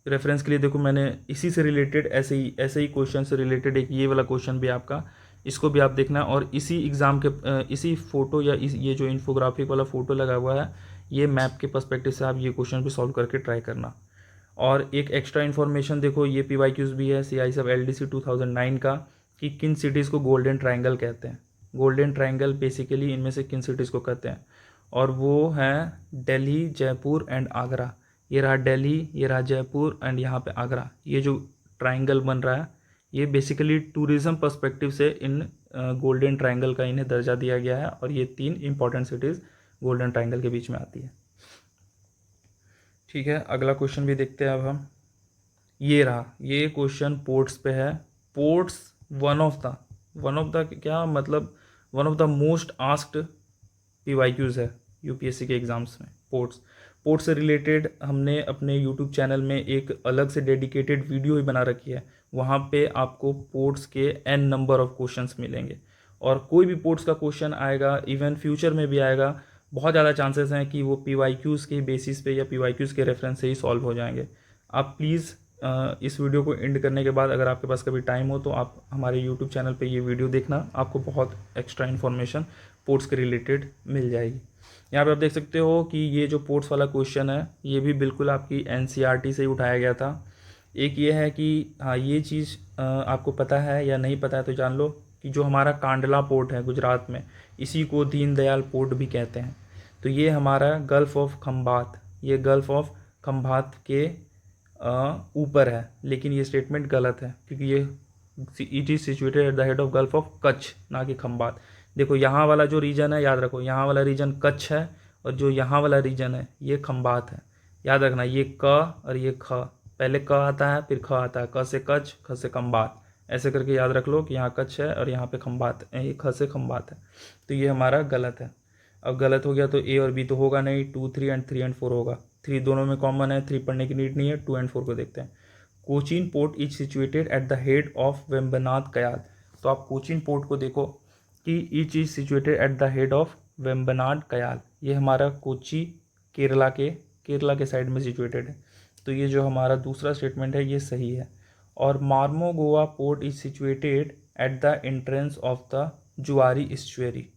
रेफरेंस के लिए देखो मैंने इसी से रिलेटेड ऐसे ही क्वेश्चन से रिलेटेड एक ये वाला क्वेश्चन भी आपका, इसको भी आप देखना। और इसी एग्ज़ाम के इसी फ़ोटो या ये जो इन्फोग्राफिक वाला फ़ोटो लगा हुआ है ये मैप के पर्सपेक्टिव से आप ये क्वेश्चन भी सॉल्व करके ट्राई करना। और एक एक्स्ट्रा इन्फॉर्मेशन देखो, ये PYQs भी है CI सब LDC 2009 का कि किन सिटीज़ को गोल्डन ट्रायंगल कहते हैं। गोल्डन ट्रायंगल बेसिकली इनमें से किन सिटीज़ को कहते हैं, और वो हैं दिल्ली, जयपुर एंड आगरा। ये रहा दिल्ली, ये रहा जयपुर एंड यहाँ पे आगरा। ये जो ट्रायंगल बन रहा है ये बेसिकली टूरिज़्म पर्सपेक्टिव से इन गोल्डन ट्रायंगल का इन्हें दर्जा दिया गया है, और ये 3 इंपॉर्टेंट सिटीज़ गोल्डन ट्रायंगल के बीच में आती है। ठीक है, अगला क्वेश्चन भी देखते हैं अब हम। ये रहा, ये क्वेश्चन पोर्ट्स पे है। पोर्ट्स वन ऑफ द क्या मतलब one of the most asked PYQs है UPSC के एग्ज़ाम्स में। पोर्ट्स से रिलेटेड हमने अपने YouTube चैनल में एक अलग से डेडिकेटेड वीडियो ही बना रखी है। वहाँ पे आपको पोर्ट्स के n नंबर ऑफ क्वेश्चंस मिलेंगे, और कोई भी पोर्ट्स का क्वेश्चन आएगा, इवन फ्यूचर में भी आएगा, बहुत ज़्यादा चांसेस हैं कि वो PYQs के बेसिस पे या PYQs के रेफरेंस से ही सॉल्व हो जाएंगे। आप प्लीज़ इस वीडियो को एंड करने के बाद अगर आपके पास कभी टाइम हो तो आप हमारे यूट्यूब चैनल पे ये वीडियो देखना, आपको बहुत एक्स्ट्रा इन्फॉर्मेशन पोर्ट्स के रिलेटेड मिल जाएगी। यहाँ पे आप देख सकते हो कि ये जो पोर्ट्स वाला क्वेश्चन है ये भी बिल्कुल आपकी NCERT से ही उठाया गया था। एक ये है कि हाँ, ये चीज़ आपको पता है या नहीं पता है तो जान लो कि जो हमारा कांडला पोर्ट है गुजरात में, इसी को दीनदयाल पोर्ट भी कहते हैं। तो ये हमारा गल्फ़ ऑफ खंभात, ये गल्फ़ ऑफ खंभात के ऊपर है, लेकिन ये स्टेटमेंट गलत है क्योंकि ये it is situated at the head of gulf of Kutch, ना कि खंभात। देखो यहाँ वाला जो रीजन है, याद रखो यहाँ वाला रीजन कच्छ है और जो यहाँ वाला रीजन है ये खंभात है। याद रखना, ये क और ये ख, पहले क आता है फिर ख आता है, क से कच्छ, ख से खंभात, ऐसे करके याद रख लो कि यहाँ कच्छ है और यहाँ पे खंभात, ये ख से खंभात है। तो ये हमारा गलत है। अब गलत हो गया तो A और B तो होगा नहीं, 2, 3 एंड 3 एंड 4 होगा। 3 दोनों में कॉमन है, 3 पढ़ने की नीड नहीं है। 2 एंड 4 को देखते हैं। Cochin port is situated at the head of Vembanad कयाल। तो आप कोचीन पोर्ट को देखो कि etch is situated at the head of Vembanad कयाल, ये हमारा कोची केरला के साइड में सिचुएटेड है। तो ये जो हमारा दूसरा स्टेटमेंट है ये सही है। और Marmagao port is situated at the entrance of the Zuari estuary.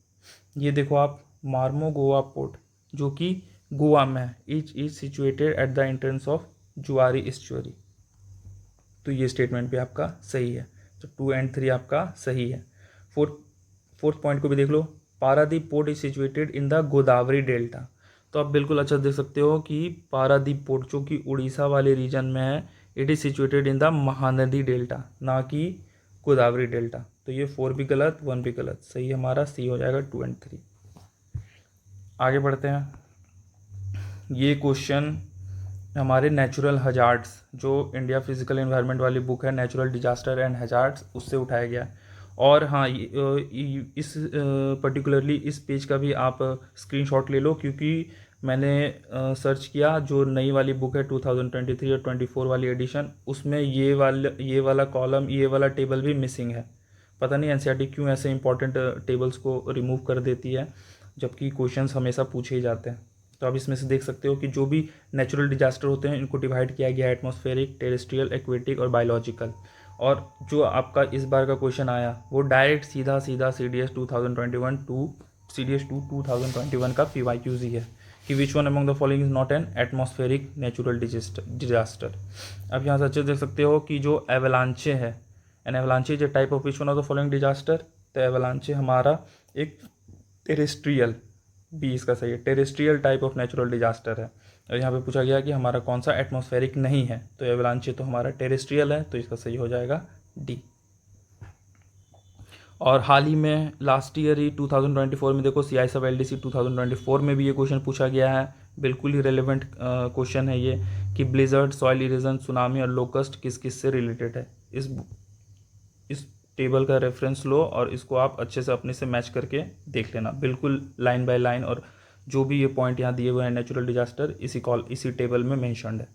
ये देखो आप, मार्मोगोआ पोर्ट जो कि गोवा में है, is situated at the entrance of जुआरी इस्चुअरी। तो ये स्टेटमेंट भी आपका सही है। तो 2 एंड 3 आपका सही है। फोर्थ पॉइंट को भी देख लो, Paradip port is situated in the Godavari delta. तो आप बिल्कुल अच्छा देख सकते हो कि पारादीप पोर्ट जो कि उड़ीसा वाले रीजन में है, it is situated in the Mahanadi delta, ना कि गोदावरी डेल्टा। तो ये 4 भी गलत, 1 भी गलत, सही हमारा C हो जाएगा 2 एंड 3। आगे बढ़ते हैं। ये क्वेश्चन हमारे नेचुरल हजार्ड्स, जो इंडिया फिजिकल एनवायरनमेंट वाली बुक है नेचुरल डिजास्टर एंड हजार्ड्स, उससे उठाया गया है। और हाँ, इस पर्टिकुलरली इस पेज का भी आप स्क्रीनशॉट ले लो क्योंकि मैंने सर्च किया, जो नई वाली बुक है 2023 और 24 वाली एडिशन, उसमें ये वाला कॉलम, ये वाला टेबल भी मिसिंग है। पता नहीं NCERT क्यों ऐसे इंपॉर्टेंट टेबल्स को रिमूव कर देती है जबकि क्वेश्चंस हमेशा पूछे ही जाते हैं। तो आप इसमें से देख सकते हो कि जो भी नेचुरल डिजास्टर होते हैं इनको डिवाइड किया गया है एटमॉस्फेरिक, टेरेस्ट्रियल, एक्वेटिक और बायोलॉजिकल। और जो आपका इस बार का क्वेश्चन आया वो डायरेक्ट सीधा CDS 2021 टू CDS 2021 का PYQs ही है कि which one among the following is not an atmospheric natural disaster. अब यहाँ से अच्छे देख सकते हो कि जो एवलांचे है, an avalanche is a type of which one of the following disaster. तो एवलांचे हमारा एक टेरेस्ट्रियल, बी इसका सही है, terrestrial type of natural disaster है। और यहाँ पे पूछा गया कि हमारा कौन सा एटमॉस्फेरिक नहीं है, तो एवलांचे तो हमारा टेरेस्ट्रियल है, तो इसका सही हो जाएगा D। और हाल ही में लास्ट ईयर ही 2024 में देखो CI सब LDC 2024 में भी ये क्वेश्चन पूछा गया है। बिल्कुल ही रेलेवेंट क्वेश्चन है ये कि ब्लिजर्ड, सॉइल इरोजन, सुनामी और लोकस्ट किस किस से रिलेटेड है। इस टेबल का रेफरेंस लो और इसको आप अच्छे से अपने से मैच करके देख लेना, बिल्कुल लाइन बाय लाइन। और जो भी ये पॉइंट यहाँ दिए हुए हैं नेचुरल डिजास्टर, इसी टेबल में मेंशन्ड है।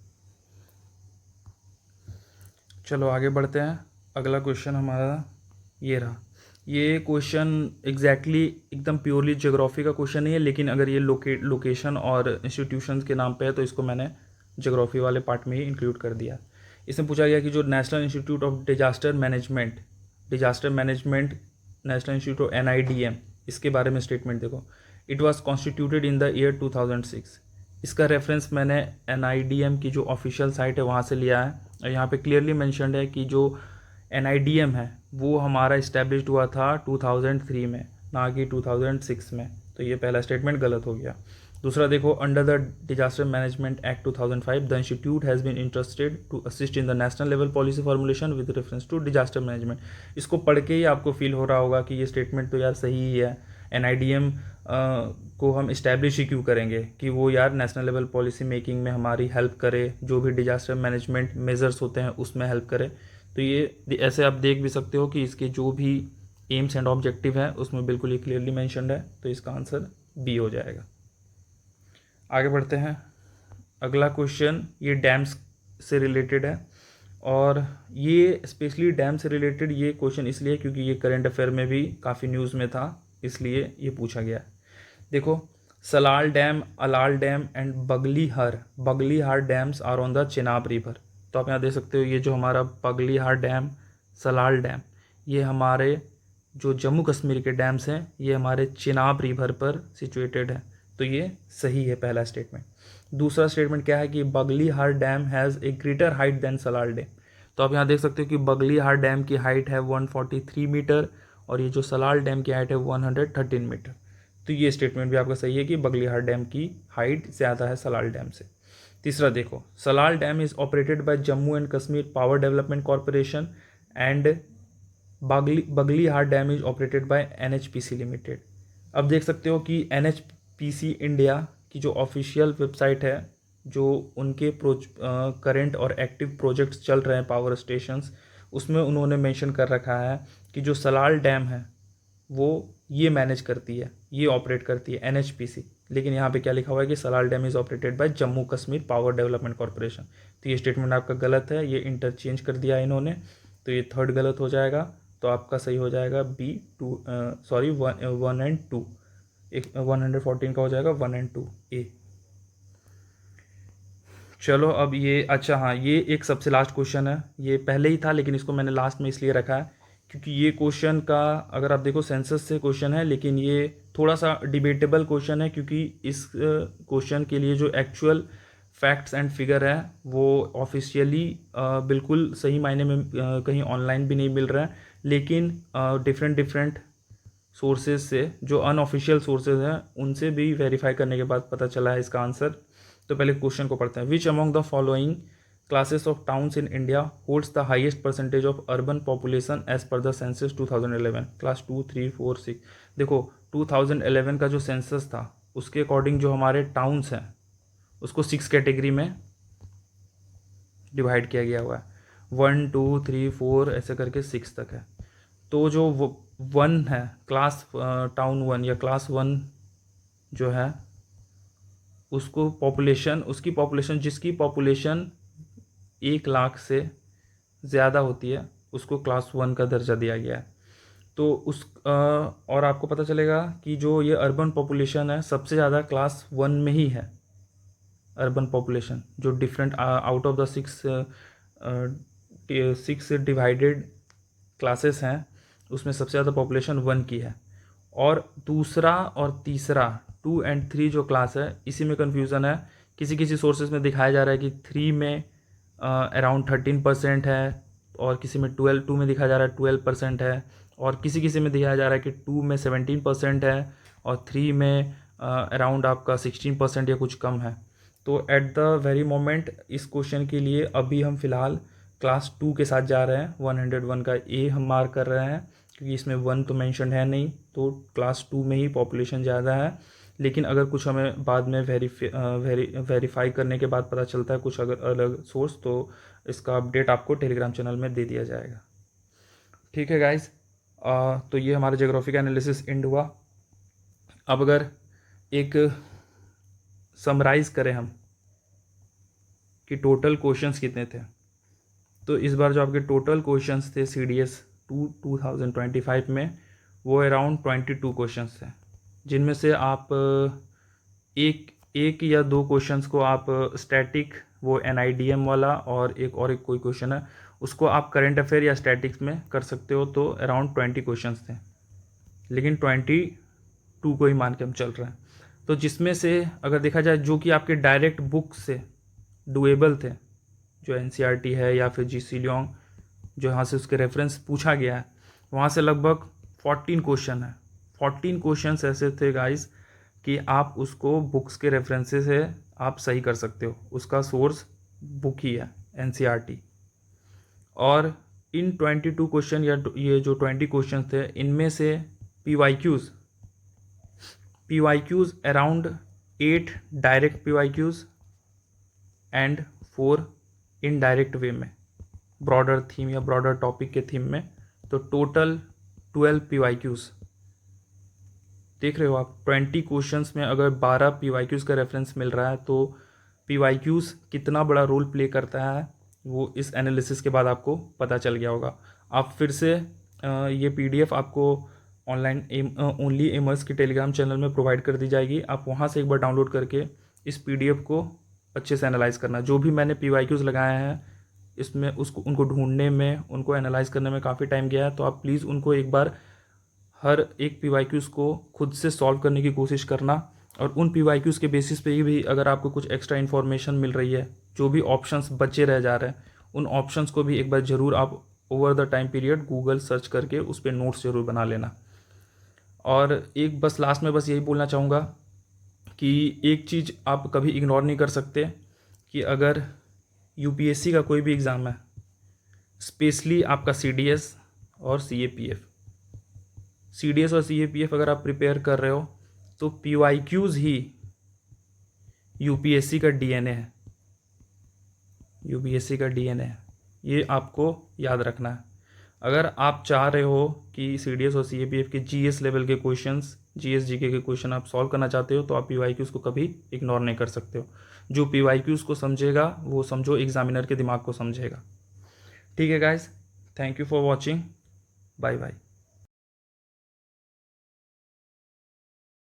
चलो आगे बढ़ते हैं। अगला क्वेश्चन हमारा ये रहा। ये क्वेश्चन एग्जैक्टली एकदम प्योरली ज्योग्राफी का क्वेश्चन नहीं है, लेकिन अगर ये लोकेशन और इंस्टीट्यूशंस के नाम पे है तो इसको मैंने ज्योग्राफी वाले पार्ट में ही इंक्लूड कर दिया। इसमें पूछा गया कि जो national institute of disaster management national institute of NIDM, इसके बारे में स्टेटमेंट देखो। It was constituted in the year 2006। इसका रेफरेंस मैंने NIDM की जो ऑफिशियल साइट है वहाँ से लिया है। और यहाँ पे क्लियरली मेंशन्ड है कि जो NIDM है वो हमारा इस्टेब्लिश्ड हुआ था 2003 में, ना कि 2006 में। तो ये पहला स्टेटमेंट गलत हो गया। दूसरा देखो, under the disaster management act 2005 the institute has been interested to assist in the national level policy formulation with reference to disaster management. इसको पढ़ के ही आपको फील हो रहा होगा कि ये स्टेटमेंट तो यार सही ही है। NIDM को हम इस्टेब्लिश ही क्यों करेंगे कि वो यार नेशनल लेवल पॉलिसी मेकिंग में हमारी हेल्प करे, जो भी डिजास्टर मैनेजमेंट मेजर्स होते हैं उसमें हेल्प करे। तो ये ऐसे आप देख भी सकते हो कि इसके जो भी एम्स एंड ऑब्जेक्टिव है उसमें बिल्कुल ही क्लियरली मेंशन्ड है। तो इसका आंसर B हो जाएगा। आगे बढ़ते हैं। अगला क्वेश्चन ये डैम्स से रिलेटेड है, और ये स्पेशली डैम से रिलेटेड ये क्वेश्चन इसलिए क्योंकि ये करंट अफेयर में भी काफ़ी न्यूज़ में था, इसलिए ये पूछा गया। देखो, सलाल डैम, अलाल dam and Baglihar dams are on the Chenab river. तो आप यहाँ देख सकते हो ये जो हमारा बगलीहार डैम, सलाल डैम, ये हमारे जो जम्मू कश्मीर के डैम्स हैं ये हमारे चेनाब रिवर पर सिचुएटेड है। तो ये सही है पहला स्टेटमेंट। दूसरा स्टेटमेंट क्या है कि Baglihar dam has a greater height than Salal dam. तो आप यहाँ देख सकते हो कि बगलीहार डैम की हाइट है 143 मीटर और ये जो सलाल डैम की हाइट है 113 मीटर। तो ये स्टेटमेंट भी आपका सही है कि बगलीहार डैम की हाइट ज़्यादा है सलाल डैम से। तीसरा देखो, Salal dam is operated by Jammu and Kashmir power development corporation and Baglihar dam is operated by NHPC limited. अब देख सकते हो कि NHPC इंडिया की जो ऑफिशियल वेबसाइट है, जो उनके करंट और एक्टिव प्रोजेक्ट्स चल रहे हैं पावर स्टेशंस, उसमें उन्होंने मेंशन कर रखा है कि जो सलाल डैम है वो ये मैनेज करती है, ये ऑपरेट करती है NHPC। लेकिन यहाँ पे क्या लिखा हुआ है कि Salal dam is operated by Jammu Kashmir power development corporation. तो ये स्टेटमेंट आपका गलत है, ये इंटरचेंज कर दिया है इन्होंने, तो ये थर्ड गलत हो जाएगा। तो आपका सही हो जाएगा वन एंड टू, एक 114 का हो जाएगा 1 एंड 2 ए। चलो अब ये, अच्छा हाँ, ये एक सबसे लास्ट क्वेश्चन है, ये पहले ही था लेकिन इसको मैंने लास्ट में इसलिए रखा है क्योंकि ये क्वेश्चन का अगर आप देखो सेंसस से क्वेश्चन है, लेकिन ये थोड़ा सा डिबेटेबल क्वेश्चन है क्योंकि इस क्वेश्चन के लिए जो एक्चुअल फैक्ट्स एंड फिगर है वो ऑफिशियली बिल्कुल सही मायने में कहीं ऑनलाइन भी नहीं मिल रहा है, लेकिन डिफरेंट सोर्सेज से, जो अनऑफिशियल सोर्सेज हैं, उनसे भी वेरीफाई करने के बाद पता चला है इसका आंसर। तो पहले क्वेश्चन को पढ़ते हैं। Which among the following classes of towns in India holds the highest percentage of urban population as per the census 2011? Class 2, 3, 4, 6। देखो 2011 का जो सेंसस था उसके अकॉर्डिंग जो हमारे टाउन्स हैं उसको 6 कैटेगरी में डिवाइड किया गया हुआ है, 1, 2, 3, 4 ऐसे करके 6 तक है। तो जो 1 है, क्लास टाउन 1 या क्लास 1 जो है, उसको पॉपुलेशन, उसकी पॉपुलेशन, जिसकी पॉपुलेशन 1 लाख से ज़्यादा होती है उसको क्लास 1 का दर्जा दिया गया है। तो और आपको पता चलेगा कि जो ये अर्बन पॉपुलेशन है सबसे ज़्यादा क्लास 1 में ही है। अर्बन पॉपुलेशन जो different out of the 6 divided classes हैं उसमें सबसे ज़्यादा पॉपुलेशन 1 की है। और दूसरा और तीसरा 2 एंड 3 जो क्लास है इसी में कन्फ्यूज़न है। किसी किसी सोर्सेज में दिखाया जा रहा है कि 3 में अराउंड 13% है, और किसी में 2 में दिखाया जा रहा है 12% है, और किसी किसी में दिखाया जा रहा है कि 2 में 17% है और 3 में अराउंड आपका 16% या कुछ कम है। तो एट द वेरी मोमेंट इस क्वेश्चन के लिए अभी हम फ़िलहाल क्लास 2 के साथ जा रहे हैं। 101 का ए हम मार्क कर रहे हैं क्योंकि इसमें 1 तो मेंशन है नहीं, तो क्लास 2 में ही पॉपुलेशन ज़्यादा है। लेकिन अगर कुछ हमें बाद में वेरीफाई करने के बाद पता चलता है कुछ अगर अलग सोर्स, तो इसका अपडेट आपको टेलीग्राम चैनल में दे दिया जाएगा। ठीक है गाइज, तो ये हमारा ज्योग्राफी का एनालिसिस एंड हुआ। अब अगर एक समराइज़ करें हम कि टोटल क्वेश्चंस कितने थे, तो इस बार जो आपके टोटल क्वेश्चंस थे CDS 2025 में वो अराउंड 22 क्वेश्चंस थे, जिनमें से आप एक या 2 क्वेश्चंस को आप स्टैटिक, वो NIDM वाला, और एक कोई क्वेश्चन है उसको आप करंट अफेयर या स्टैटिक्स में कर सकते हो। तो अराउंड 20 क्वेश्चंस थे, लेकिन 22 को ही मान के हम चल रहे हैं। तो जिसमें से अगर देखा जाए जो कि आपके डायरेक्ट बुक से डुएबल थे, जो NCERT है या फिर GC लियोंग, जो यहाँ से उसके रेफरेंस पूछा गया है, वहाँ से लगभग 14 क्वेश्चन है। 14 क्वेश्चंस ऐसे थे गाइस कि आप उसको बुक्स के रेफरेंसेस से आप सही कर सकते हो, उसका सोर्स बुक ही है NCERT। और इन 22 क्वेश्चन या ये जो 20 क्वेश्चन थे, इनमें से PYQs around 8 direct PYQs and 4 indirect way में, ब्रॉडर थीम या ब्रॉडर टॉपिक के थीम में। तो टोटल 12 PYQs देख रहे हो आप। 20 क्वेश्चंस में अगर 12 PYQs का रेफरेंस मिल रहा है तो PYQs कितना बड़ा रोल प्ले करता है वो इस एनालिसिस के बाद आपको पता चल गया होगा। आप फिर से ये PDF आपको ऑनलाइन ओनली एमर्स की टेलीग्राम चैनल में प्रोवाइड कर दी जाएगी। आप वहाँ से एक बार डाउनलोड करके इस पीडीएफ को अच्छे से एनालाइज करना। जो भी मैंने पीवाईक्यूज़ लगाए हैं इसमें उसको उनको ढूंढने में, उनको एनालाइज करने में काफ़ी टाइम गया है, तो आप प्लीज़ उनको एक बार हर एक पीवाईक्यूज़ को खुद से सॉल्व करने की कोशिश करना। और उन पीवाईक्यूज़ के बेसिस पे ही भी अगर आपको कुछ एक्स्ट्रा इन्फॉर्मेशन मिल रही है, जो भी ऑप्शंस बचे रह जा रहे हैं, उन ऑप्शंस को भी एक बार ज़रूर आप over the time period Google search करके उस पर नोट्स ज़रूर बना लेना। और एक बस लास्ट में बस यही बोलना चाहूँगा कि एक चीज़ आप कभी इग्नोर नहीं कर सकते कि अगर यूपीएससी का कोई भी एग्ज़ाम है, स्पेशली आपका सीडीएस और सीएपीएफ, सीडीएस और सीएपीएफ अगर आप प्रिपेयर कर रहे हो तो पीवाईक्यूज़ ही यूपीएससी का डीएनए है, यूपीएससी का डीएनए है, ये आपको याद रखना है। अगर आप चाह रहे हो कि सीडीएस और सीएपीएफ के जीएस लेवल के क्वेश्चंस, जीएस जीके के क्वेश्चन आप सॉल्व करना चाहते हो, तो आप पीवाईक्यूज़ को कभी इग्नोर नहीं कर सकते हो। जो पीवाईक्यूज़ को समझेगा वो समझो एग्जामिनर के दिमाग को समझेगा। ठीक है guys, thank you for watching, bye bye.